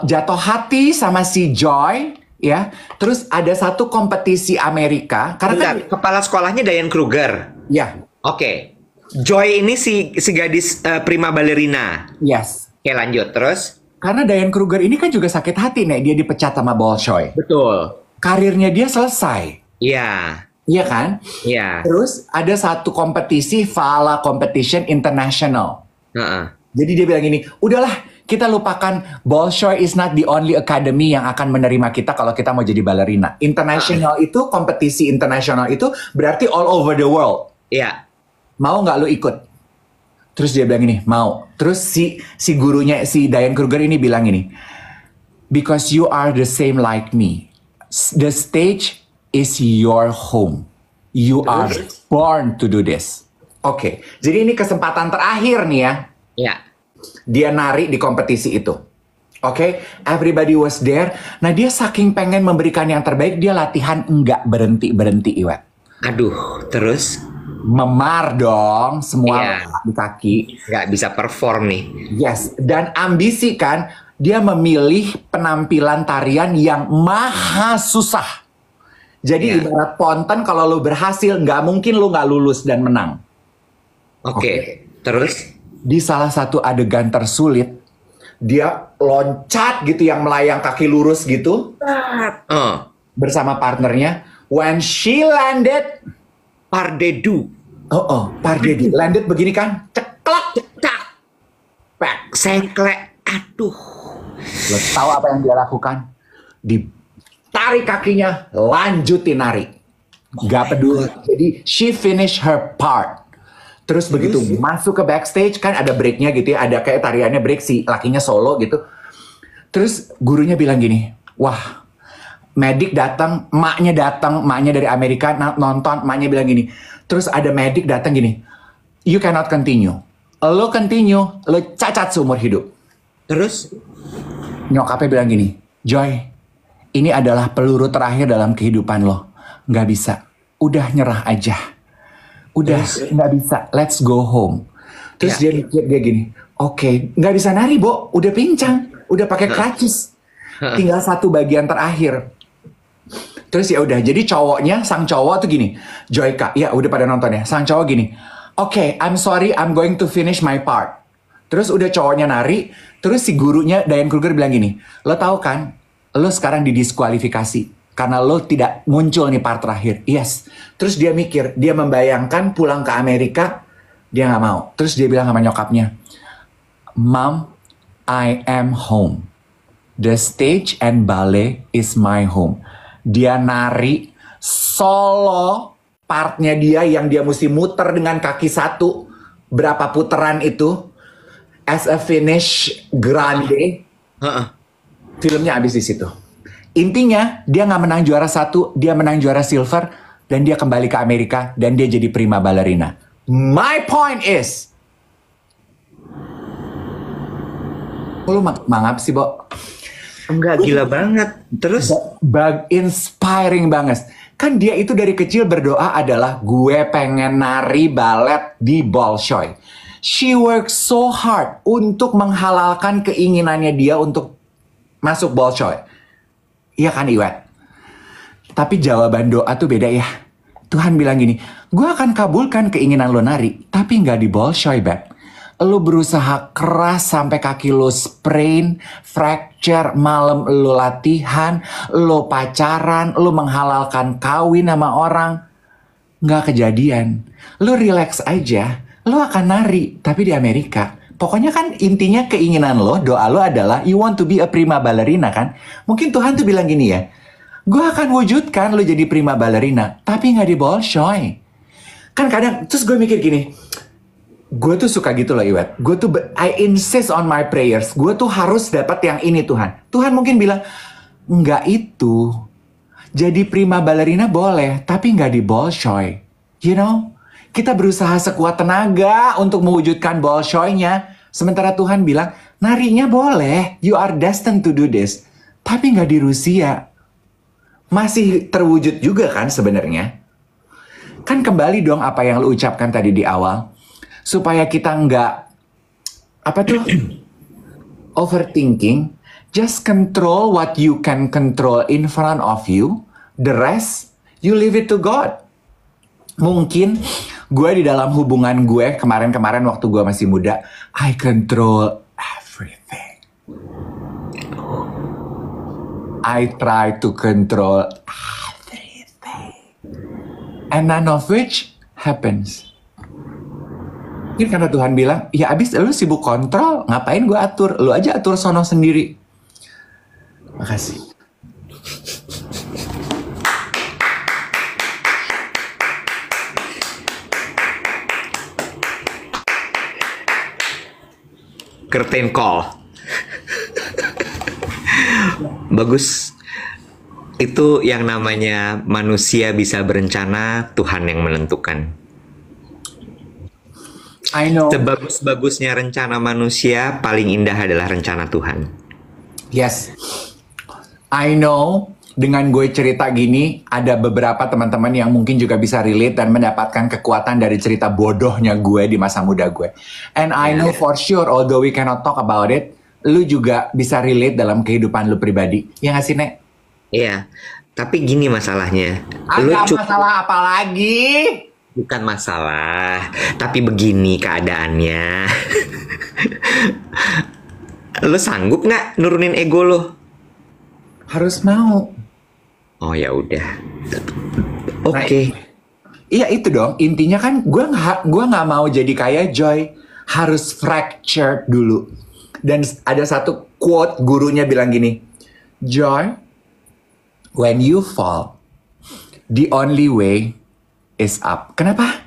jatuh hati sama si Joy, ya. Terus ada satu kompetisi Amerika karena Bentar, kepala sekolahnya Diane Kruger. ya, Oke. Joy ini si gadis prima ballerina. yes. Oke, lanjut. Terus? Karena Diane Kruger ini kan juga sakit hati nih, dia dipecat sama Bolshoi. Betul. Karirnya dia selesai, Iya. iya kan? Iya. Terus ada satu kompetisi, Vala Competition International. Heeh. Jadi dia bilang gini, udahlah kita lupakan, Bolshoi is not the only academy yang akan menerima kita kalau kita mau jadi balerina. International itu, kompetisi internasional itu berarti all over the world. Iya. Mau nggak lu ikut? Terus dia bilang gini, mau. Terus si gurunya, si Diane Kruger ini bilang gini, because you are the same like me. The stage is your home. You are born to do this. Oke, jadi ini kesempatan terakhir nih ya. Ya. Dia nari di kompetisi itu. Oke, everybody was there. Nah, dia saking pengen memberikan yang terbaik, dia latihan nggak berhenti-berhenti, Iwet. Aduh, terus? Memar dong, semua Iya. di kaki. Nggak bisa perform nih. Yes, dan ambisi kan, dia memilih penampilan tarian yang maha susah. Jadi Iya. ibarat ponten, kalau lo berhasil, nggak mungkin lo nggak lulus dan menang. Oke. Terus? Di salah satu adegan tersulit, dia loncat gitu yang melayang kaki lurus gitu Oh, bersama partnernya. When she landed, pardedu. Pardedi landed begini kan, ceklak, Tak. pak. Sengklek. Aduh. Lo tahu apa yang dia lakukan? Ditarik kakinya, lanjutin nari. Gak peduli. Jadi she finish her part. Terus begitu masuk ke backstage kan ada breaknya gitu ya, ada kayak tariannya break, si lakinya solo gitu. Terus gurunya bilang gini, wah, medik datang, emaknya dari Amerika nonton, emaknya bilang gini. Terus ada medik datang gini, you cannot continue. Lo continue, lo cacat seumur hidup. Terus? Nyokapnya bilang gini, Joy, ini adalah peluru terakhir dalam kehidupan lo. Nggak bisa, udah nyerah aja. Udah, nggak bisa, let's go home. Terus dia mikir, dia gini, oke, nggak bisa nari, Bo, udah pincang, udah pakai crutches. Tinggal satu bagian terakhir. Terus ya udah, jadi cowoknya, sang cowok tuh gini, Joy Kak, ya udah pada nonton ya, sang cowok gini, oke, I'm sorry, I'm going to finish my part. Terus udah cowoknya nari, terus si gurunya, Diane Kruger bilang gini, lo tahu kan, lo sekarang didiskualifikasi. Karena lo tidak muncul nih part terakhir. Yes. Terus dia mikir, dia membayangkan pulang ke Amerika, dia nggak mau. Terus dia bilang sama nyokapnya, Mom, I am home. The stage and ballet is my home. Dia nari solo partnya dia yang dia mesti muter dengan kaki satu. Berapa putaran itu. As a finish grande. Filmnya habis di situ. Intinya, dia nggak menang juara 1, dia menang juara silver, dan dia kembali ke Amerika, dan dia jadi prima ballerina. My point is, lu mangap sih, Bo? Enggak, gila banget. Terus? Inspiring banget. Kan dia itu dari kecil berdoa adalah, gue pengen nari balet di Bolshoi. She works so hard untuk menghalalkan keinginannya dia untuk masuk Bolshoi. Iya kan, Iwet? Tapi jawaban doa tuh beda ya. Tuhan bilang gini, gue akan kabulkan keinginan lo nari, tapi nggak di Bolshoi, Beb. Lo berusaha keras sampai kaki lo sprain, fracture, malam lo latihan, lo pacaran, lo menghalalkan kawin sama orang. Nggak kejadian. Lo relax aja, lo akan nari, tapi di Amerika. Pokoknya kan intinya keinginan lo, doa lo adalah you want to be a prima ballerina kan? Mungkin Tuhan tuh bilang gini ya, gue akan wujudkan lo jadi prima ballerina, tapi nggak di Bolshoi. Kan kadang, terus gue mikir gini, gue tuh suka gitu loh, Iwet. Gue tuh, I insist on my prayers. Gue tuh harus dapat yang ini, Tuhan. Tuhan mungkin bilang, nggak itu. Jadi prima ballerina boleh, tapi nggak di Bolshoi. You know? Kita berusaha sekuat tenaga untuk mewujudkan Bolshoi-nya. Sementara Tuhan bilang, narinya boleh. You are destined to do this. Tapi nggak di Rusia. Masih terwujud juga kan sebenarnya. Kan kembali dong apa yang lu ucapkan tadi di awal. Supaya kita nggak, apa tuh, overthinking. Just control what you can control in front of you. The rest, you leave it to God. Mungkin gue di dalam hubungan gue kemarin-kemarin waktu gue masih muda, I control everything. I try to control everything. And none of which happens. Mungkin karena Tuhan bilang, ya abis lu sibuk kontrol, ngapain gue atur? Lu aja atur sono sendiri. Makasih. Curtain call. Bagus. itu yang namanya manusia bisa berencana, Tuhan yang menentukan. I know. Sebagus-bagusnya rencana manusia, paling indah adalah rencana Tuhan. Yes. I know. Dengan gue cerita gini, ada beberapa teman-teman yang mungkin juga bisa relate dan mendapatkan kekuatan dari cerita bodohnya gue di masa muda gue. And I know for sure, although we cannot talk about it, lu juga bisa relate dalam kehidupan lu pribadi. Ya nggak sih, Nek? Iya, tapi gini masalahnya. Ada masalah apa lagi? Bukan masalah, tapi begini keadaannya. Lu sanggup nggak nurunin ego lo? Harus mau. Oh ya udah. Oke. Iya itu dong. Intinya kan gue nggak mau jadi kayak Joy. Harus fracture dulu. Dan ada satu quote gurunya bilang gini, Joy, when you fall, the only way is up. Kenapa?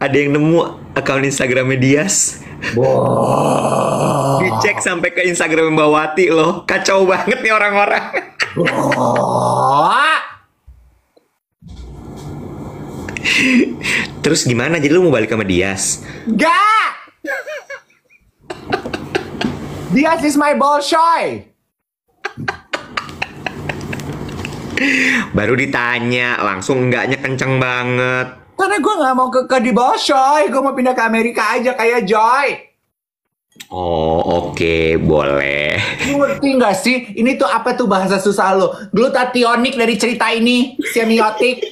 Ada yang nemu akun Instagramnya Dias. Wow. Dicek sampai ke Instagram Mbak Wati loh. Kacau banget nih orang-orang. Wow. Terus gimana? Jadi lu mau balik sama Dias? Gak! Dias is my bolshoy. Baru ditanya, langsung enggaknya kenceng banget. Karena gue gak mau ke di bolshoy. Gue mau pindah ke Amerika aja kayak Joy. Oh oke, boleh. Ngerti gak sih? Ini tuh apa tuh bahasa susah lo? Glutationik dari cerita ini. Semiotik.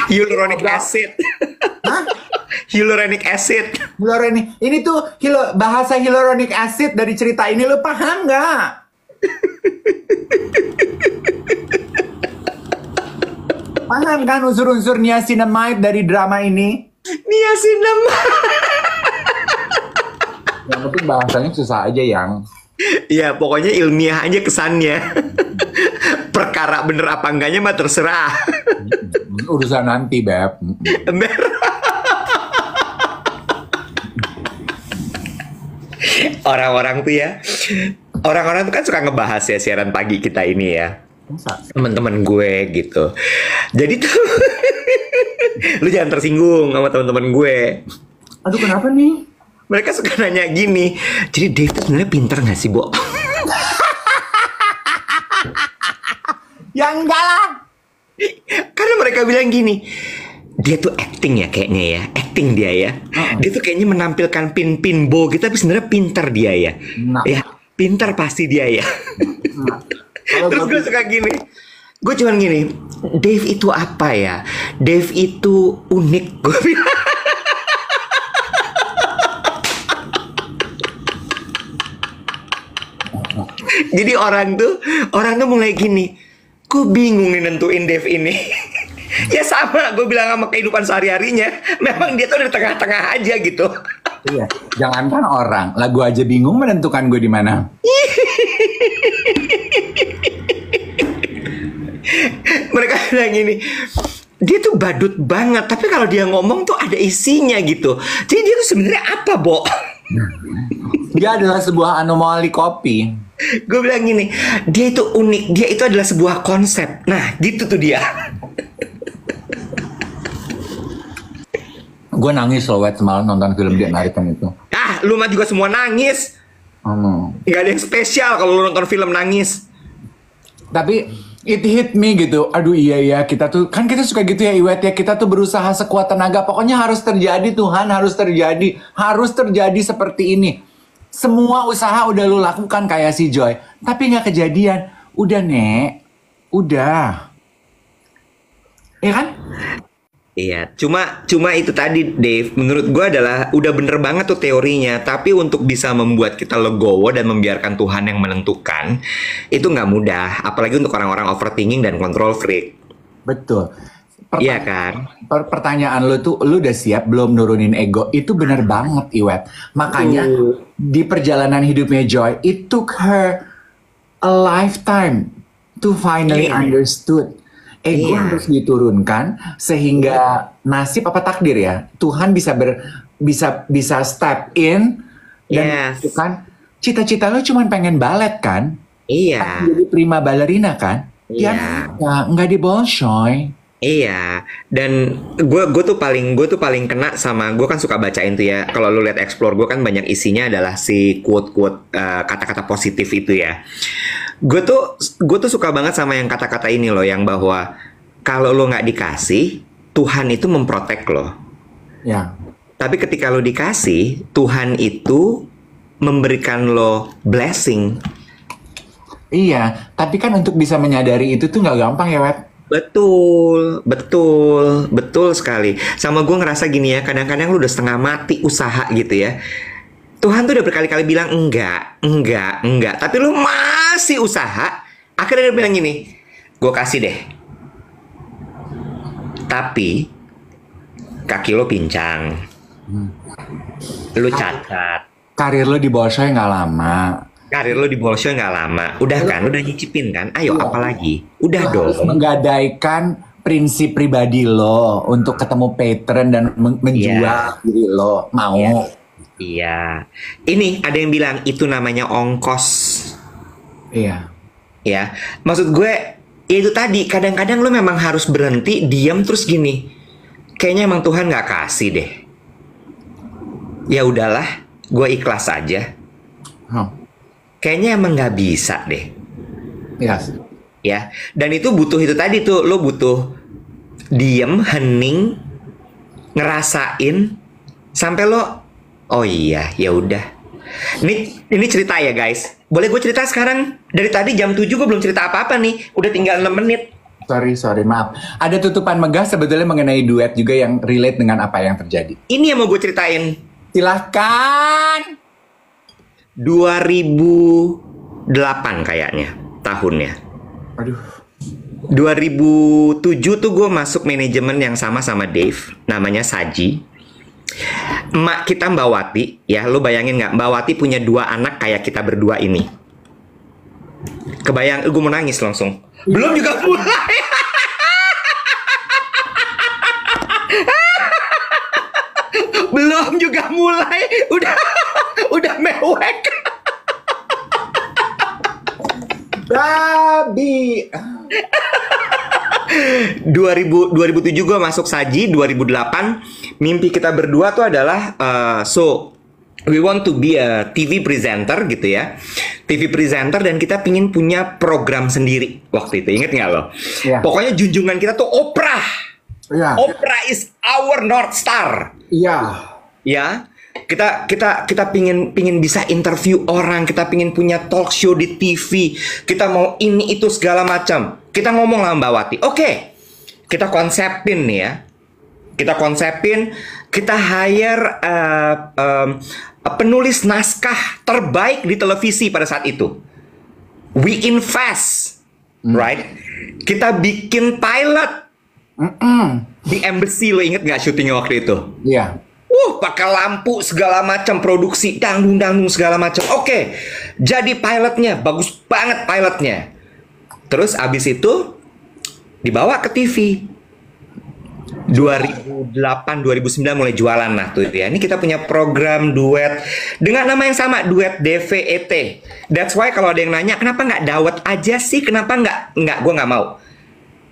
Hyaluronic acid. Hah? Hyaluronic acid. Ini tuh bahasa hyaluronic acid dari cerita ini. Lo paham gak? Paham kan unsur-unsur niacinamide dari drama ini? Niacinamide. Yang penting bahasanya susah aja yang. Ya pokoknya ilmiah aja kesannya. Perkara bener apa enggaknya mah terserah. Urusan nanti, Beb. Orang-orang tuh ya, orang-orang tuh kan suka ngebahas ya siaran pagi kita ini ya. Teman-teman gue gitu. Jadi tuh lu jangan tersinggung sama teman-teman gue. Aduh kenapa nih? Mereka suka nanya gini. Jadi Dave tuh sebenarnya pinter gak sih, Bo? Ya enggak lah. Karena mereka bilang gini, dia tuh acting ya kayaknya ya, acting dia ya. Dia tuh kayaknya menampilkan pin-pin Bo gitu, tapi sebenarnya pinter dia ya. Ya, pinter pasti dia ya. Terus gue suka gini. Gue cuman gini, Dave itu apa ya? Dave itu unik. Gue bilang. Jadi orang tuh mulai gini, gue bingung nih nentuin Dave ini. Ya sama, gue bilang sama kehidupan sehari-harinya, memang dia tuh di tengah-tengah aja gitu. Iya, jangankan orang, lah gue aja bingung menentukan gue di mana. Mereka bilang gini, dia tuh badut banget, tapi kalau dia ngomong tuh ada isinya gitu. Jadi dia tuh sebenarnya apa, Bo? Dia adalah sebuah anomali kopi. Gue bilang gini, dia itu unik, dia itu adalah sebuah konsep. Nah, gitu tuh dia. Gue nangis loh, Wet, semalam nonton film The American itu. Ah, lu mah juga semua nangis. Gak ada yang spesial kalau lu nonton film nangis. Tapi it hit me gitu. Aduh iya ya, kita suka gitu ya Iwet ya. Kita tuh berusaha sekuat tenaga. Pokoknya harus terjadi Tuhan, harus terjadi. Harus terjadi seperti ini. Semua usaha udah lu lakukan kayak si Joy. Tapi gak kejadian. Udah, Nek. Udah. Iya kan? Iya, cuma itu tadi Dave, menurut gue adalah udah bener banget tuh teorinya. Tapi untuk bisa membuat kita legowo dan membiarkan Tuhan yang menentukan, itu nggak mudah. Apalagi untuk orang-orang overthinking dan control freak. Betul. Iya kan? Pertanyaan lu tuh, lu udah siap belum nurunin ego? Itu bener banget, Iwet. Makanya di perjalanan hidupnya Joy, it took her a lifetime to finally understood. Ego harus diturunkan sehingga nasib apa takdir ya, Tuhan bisa step in dan kan cita-cita lu cuma pengen balet kan? Iya, Jadi prima ballerina kan? Ya iya. nggak di Bolshoi. Iya, dan gue tuh paling kena sama gue kan suka bacain tuh ya. Kalau lu lihat explore gue kan banyak isinya adalah si quote-quote kata-kata positif itu ya. Gue tuh suka banget sama yang kata-kata ini loh, yang bahwa kalau lo nggak dikasih, Tuhan itu memprotek lo. Ya, Tapi ketika lo dikasih, Tuhan itu memberikan lo blessing. iya. Tapi kan untuk bisa menyadari itu tuh nggak gampang ya, Wet. Betul, betul, betul sekali. Sama gue ngerasa gini ya, kadang-kadang lu udah setengah mati usaha gitu ya. Tuhan tuh udah berkali-kali bilang enggak, enggak, enggak. Tapi lu masih usaha. Akhirnya dia bilang gini, gue kasih deh. Tapi kaki lo pincang, lu cacat. Karir lo di Bolshoi nggak lama. Karir lo di Bolshoi nggak lama. Udah kan, udah nyicipin kan. Ayo, Iya. apalagi? Udah Lo harus dong. menggadaikan prinsip pribadi lo untuk ketemu patron dan Iya, menjual diri lo. iya, Mau? iya. Ini ada yang bilang itu namanya ongkos. Iya. Ya, maksud gue ya itu tadi, kadang-kadang lo memang harus berhenti diam terus gini, kayaknya emang Tuhan nggak kasih deh, ya udahlah, gue ikhlas aja, Oh, kayaknya emang nggak bisa deh. yes. Ya, dan itu butuh itu tadi tuh, lo butuh diem, hening, ngerasain sampai lo, oh iya, ya udah. Ini cerita ya guys. Boleh gue cerita sekarang? Dari tadi jam 7 gue belum cerita apa-apa nih. Udah tinggal 6 menit. Sorry, maaf. Ada tutupan megah sebetulnya mengenai duet juga yang relate dengan apa yang terjadi. Ini yang mau gue ceritain. Silahkan. 2008 kayaknya tahunnya. Aduh. 2007 tuh gue masuk manajemen yang sama Dave. Namanya Saji. Emak kita Mbak Wati. Ya lo bayangin nggak, Mbak Wati punya 2 anak kayak kita berdua ini. Kebayang, gue mau nangis langsung. Belum juga mulai. Belum juga mulai. Udah mewek. Babi. 2007 gue masuk Saji, 2008 mimpi kita berdua tuh adalah so we want to be a TV presenter gitu ya, TV presenter, dan kita pingin punya program sendiri waktu itu, inget nggak lo? Iya. Pokoknya junjungan kita tuh Oprah. Iya. Oprah is our North Star. Iya. Ya, kita pingin bisa interview orang, kita pingin punya talk show di TV, kita mau ini itu segala macam. Kita ngomong sama Mbak Wati, oke, kita konsepin nih ya, kita hire penulis naskah terbaik di televisi pada saat itu. We invest, right? Kita bikin pilot di Embassy, lo inget nggak syutingnya waktu itu? Iya. Pakai lampu segala macam, produksi dangdung segala macam. Oke, jadi pilotnya bagus banget pilotnya. Terus abis itu dibawa ke TV. 2008 2009 mulai jualan lah tuh ya. Ini kita punya program duet dengan nama yang sama, duet DVET. That's why kalau ada yang nanya kenapa nggak dawet aja sih, kenapa nggak gue nggak mau.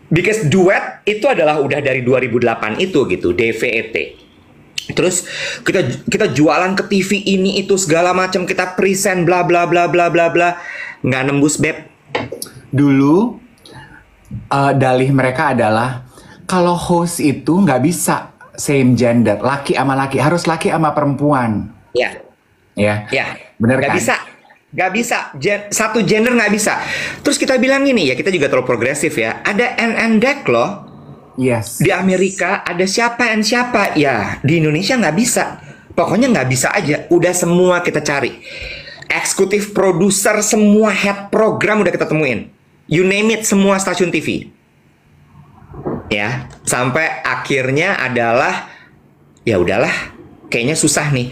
Because duet itu adalah udah dari 2008 itu gitu, DVET. Terus kita jualan ke TV ini itu segala macam, kita present bla bla bla bla bla bla, nggak nembus beb. Dulu dalih mereka adalah kalau host itu nggak bisa same gender, laki sama laki, harus laki sama perempuan. Ya, Ya, ya, bener nggak kan? bisa, nggak bisa, satu gender nggak bisa. Terus kita bilang gini ya, kita juga terlalu progresif ya. Ada NN loh. Yes. Di Amerika ada siapa and siapa, ya di Indonesia nggak bisa. Pokoknya nggak bisa aja. Udah semua kita cari. Eksekutif produser, semua head program udah kita temuin. You name it, semua stasiun TV. Ya, sampai akhirnya adalah ya udahlah, kayaknya susah nih.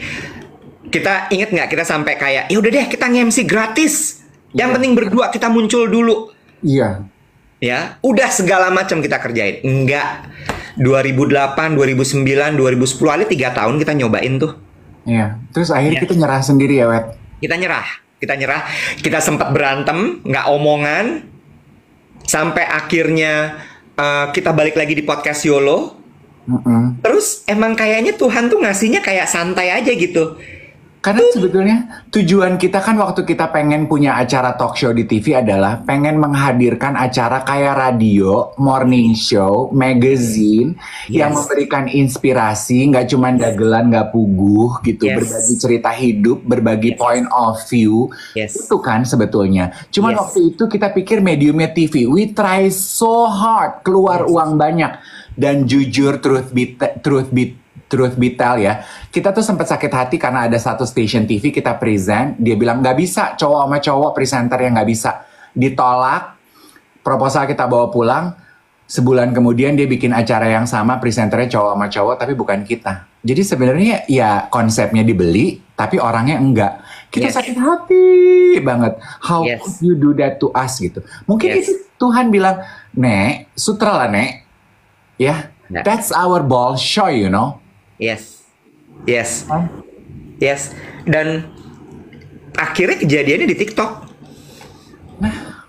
Kita inget nggak, kita sampai kayak ya udah deh kita nge-MC gratis. Yang penting berdua kita muncul dulu. Iya. Ya, udah segala macam kita kerjain. Enggak. 2008, 2009, 2010 ada 3 tahun kita nyobain tuh. Iya. Terus akhirnya Iya. kita nyerah sendiri ya, Wet. Kita nyerah. kita nyerah, kita sempat berantem, nggak omongan, sampai akhirnya kita balik lagi di podcast YOLO. Terus emang kayaknya Tuhan tuh ngasihnya kayak santai aja gitu. Karena sebetulnya tujuan kita kan waktu kita pengen punya acara talk show di TV adalah pengen menghadirkan acara kayak radio, morning show, magazine yang memberikan inspirasi, nggak cuma dagelan, nggak puguh gitu, berbagi cerita hidup, berbagi point of view, itu kan sebetulnya. Cuman waktu itu kita pikir mediumnya TV, we try so hard, keluar uang banyak, dan jujur truth be tell ya, kita tuh sempat sakit hati karena ada satu station TV kita present, dia bilang nggak bisa, cowok sama cowok presenter yang nggak bisa, ditolak, proposal kita bawa pulang, sebulan kemudian dia bikin acara yang sama, presenternya cowok sama cowok tapi bukan kita. Jadi sebenarnya ya konsepnya dibeli tapi orangnya enggak. Kita sakit hati banget, how could you do that to us gitu. Mungkin itu Tuhan bilang, Nek, sutra lah Nek, ya, that's our ball show, you know. Yes. Dan akhirnya kejadiannya di TikTok. Nah,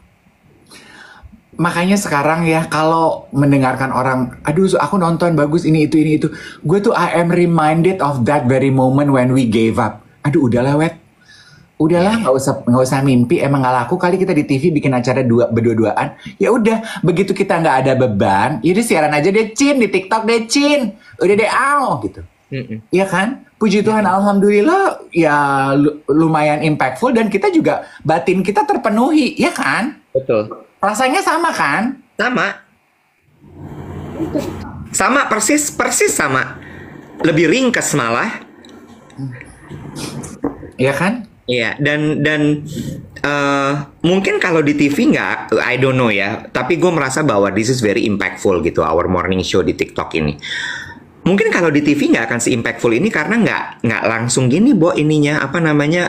makanya sekarang ya kalau mendengarkan orang, aduh aku nonton bagus ini itu, gue tuh I am reminded of that very moment when we gave up. Aduh udahlah Wet, udahlah nggak usah mimpi, emang nggak laku kali kita di TV bikin acara berdua-duaan. Ya udah, begitu kita nggak ada beban, yaudah siaran aja deh Cin, di TikTok deh Cin, udah deh gitu. Iya kan? Puji Tuhan, alhamdulillah ya lumayan impactful dan kita juga batin kita terpenuhi, ya kan? Betul. Rasanya sama kan? Sama persis sama. Lebih ringkes malah. Iya kan? Iya, dan mungkin kalau di TV nggak, I don't know ya. Tapi gue merasa bahwa this is very impactful gitu, our morning show di TikTok ini. Mungkin kalau di TV nggak akan se-impactful ini karena nggak langsung gini, Bo, ininya apa namanya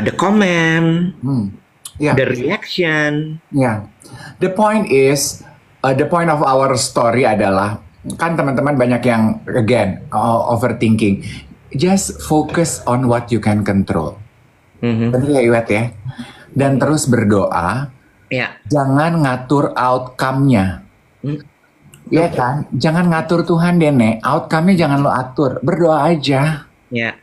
the comment, the reaction. The point is, the point of our story adalah kan teman-teman banyak yang again overthinking. Just focus on what you can control. Bener ya Iwet ya? Dan terus berdoa. Jangan ngatur outcome-nya. Ya kan? Jangan ngatur Tuhan deh, Nek. Outcome-nya jangan lo atur. Berdoa aja. Iya,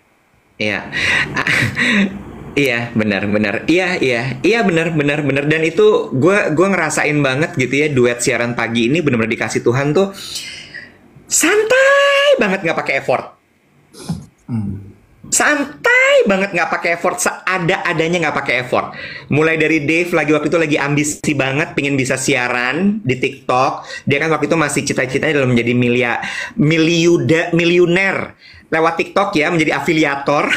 benar. Iya, benar. Dan itu gue ngerasain banget gitu ya, duet siaran pagi ini benar-benar dikasih Tuhan tuh santai banget, nggak pakai effort. Santai banget, nggak pakai effort, seada-adanya nggak pakai effort. Mulai dari Dave waktu itu lagi ambisi banget pengen bisa siaran di TikTok. Dia kan waktu itu masih cita-citanya dalam menjadi miliuner lewat TikTok ya, menjadi afiliator.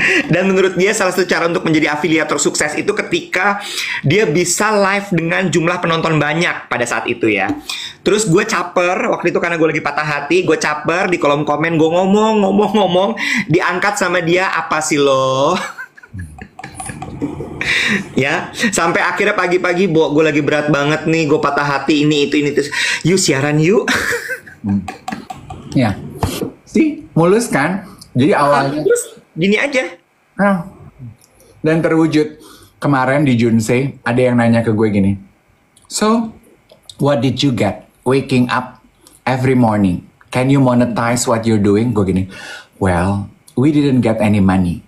Dan menurut dia salah satu cara untuk menjadi afiliator sukses itu ketika dia bisa live dengan jumlah penonton banyak pada saat itu ya. Terus gue caper waktu itu karena gue lagi patah hati, gue caper di kolom komen, gue ngomong, diangkat sama dia, apa sih lo? Ya, sampai akhirnya pagi-pagi, Bo, gue lagi berat banget nih, gue patah hati ini terus, yuk siaran yuk. Ya, sih mulus kan? Jadi awalnya terus gini aja. Dan terwujud. Kemarin di Junsei ada yang nanya ke gue gini, so what did you get waking up every morning? Can you monetize what you're doing? Gue gini, well, we didn't get any money,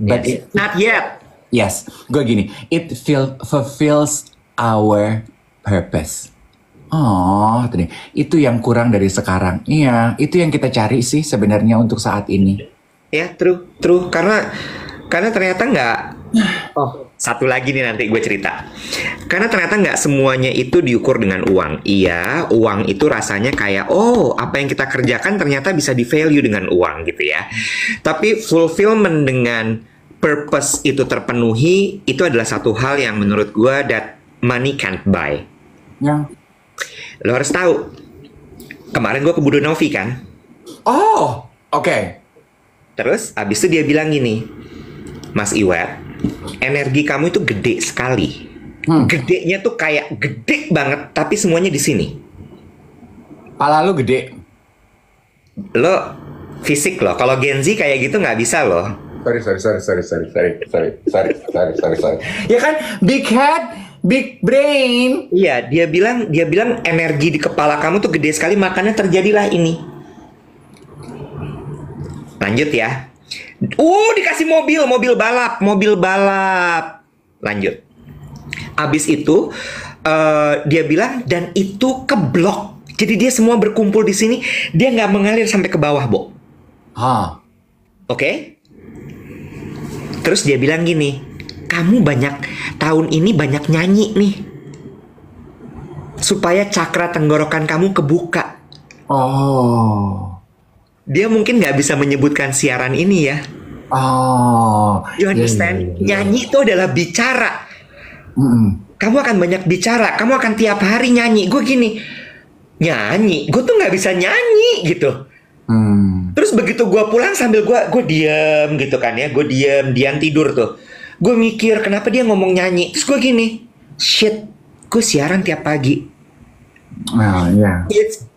but not yet. Yes, gue gini, it fulfills our purpose. Oh, itu yang kurang dari sekarang. Iya, itu yang kita cari sih sebenarnya untuk saat ini. Ya, true. Karena ternyata nggak. Oh, satu lagi nih nanti gue cerita. Karena ternyata nggak semuanya itu diukur dengan uang. Iya, uang itu rasanya kayak, oh, apa yang kita kerjakan ternyata bisa di-value dengan uang gitu ya. Tapi fulfillment dengan purpose itu terpenuhi, itu adalah satu hal yang menurut gue that money can't buy. Ya. Lo harus tahu. Kemarin gue ke Budo Novi kan. Oh, oke. Terus abis itu dia bilang gini, Mas Iwet, energi kamu itu gede sekali. Gedenya tuh kayak gede banget, tapi semuanya di sini. Pala lu gede. Lo fisik loh. Kalau Gen Z kayak gitu nggak bisa loh. Sorry. Ya kan, big head, big brain. Iya, dia bilang energi di kepala kamu tuh gede sekali, makanya terjadilah ini. Lanjut ya. Dikasih mobil balap. Lanjut. Abis itu dia bilang dan itu keblok. Jadi dia semua berkumpul di sini, dia nggak mengalir sampai ke bawah, Bo. Oke? Terus dia bilang gini, kamu tahun ini banyak nyanyi nih. Supaya cakra tenggorokan kamu kebuka. Dia mungkin nggak bisa menyebutkan siaran ini ya. You understand? Nyanyi itu adalah bicara. Kamu akan banyak bicara, kamu akan tiap hari nyanyi. Gue gini, nyanyi, gue tuh nggak bisa nyanyi gitu. Terus begitu gue pulang sambil gue diem gitu kan ya, gue diam tidur tuh. Gue mikir kenapa dia ngomong nyanyi. Terus gue gini, shit, gue siaran tiap pagi.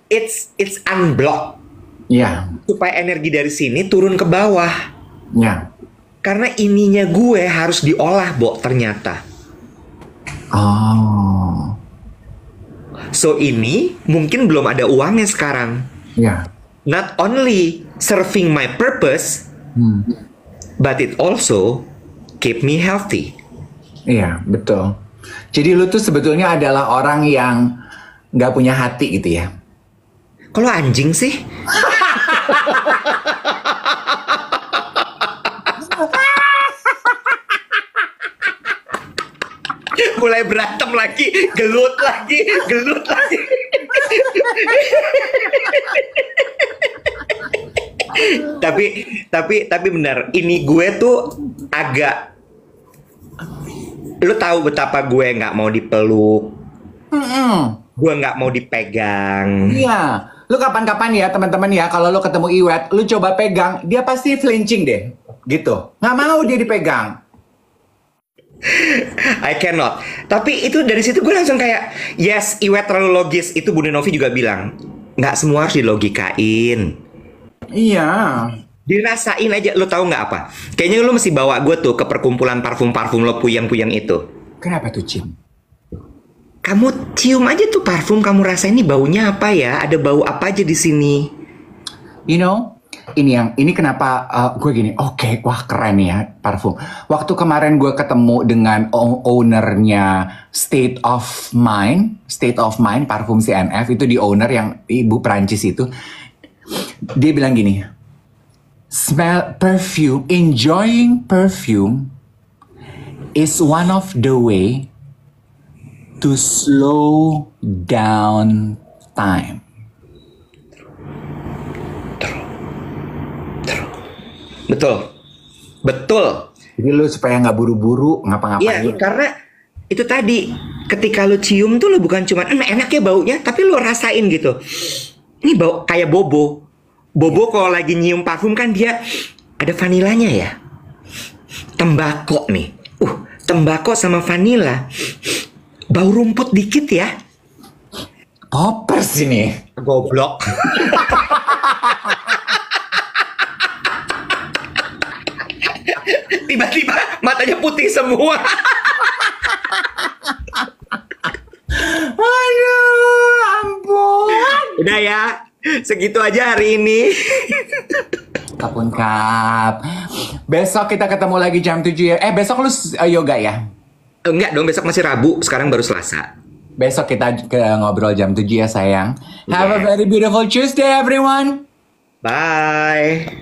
It's unblock. Supaya energi dari sini turun ke bawah. Karena ininya gue harus diolah, Bo, ternyata. So ini mungkin belum ada uangnya sekarang. Not only serving my purpose, but it also keep me healthy. Iya, betul. Jadi lu tuh sebetulnya adalah orang yang nggak punya hati gitu ya? Kalau anjing sih? Mulai berantem lagi, gelut lagi. tapi benar, ini gue tuh agak, lu tahu betapa gue nggak mau dipeluk, gue nggak mau dipegang. Iya, lu kapan-kapan ya teman-teman ya, kalau lu ketemu Iwet, lu coba pegang, dia pasti flinching deh, gitu. Nggak mau dia dipegang. I cannot. Tapi itu dari situ gue langsung kayak, yes, Iwet terlalu logis. Itu Bunda Novi juga bilang, nggak semua harus dilogikain. Iya. Dirasain aja. Lo tahu nggak apa? Kayaknya lo mesti bawa gue tuh ke perkumpulan parfum-parfum lo puyang-puyang itu. Kenapa tuh, Cim? Kamu cium aja tuh parfum, kamu rasain ini baunya apa ya? Ada bau apa aja di sini? You know, ini kenapa gue gini, oke, wah keren ya parfum. Waktu kemarin gue ketemu dengan ownernya State of Mind parfum CNF, itu di owner yang ibu Prancis itu, dia bilang gini, smell perfume, enjoying perfume is one of the way to slow down time. Betul. Jadi lu supaya nggak buru-buru ngapa-ngapain. Iya, karena itu tadi ketika lu cium tuh lu bukan cuma enak ya baunya, tapi lu rasain gitu. Ini bau kayak bobo. Bobo kalau lagi nyium parfum kan dia ada vanilanya ya. Tembakau nih. Tembakau sama vanila. Bau rumput dikit ya. Poppers ini. Goblok. Tiba-tiba matanya putih semua. Aduh, ampun. Udah ya, segitu aja hari ini. Kapun Kap. Besok kita ketemu lagi jam 7 ya. Besok lu yoga ya? Enggak dong, besok masih Rabu, sekarang baru Selasa. Besok kita ngobrol jam 7 ya sayang. Have a very beautiful Tuesday everyone. Bye.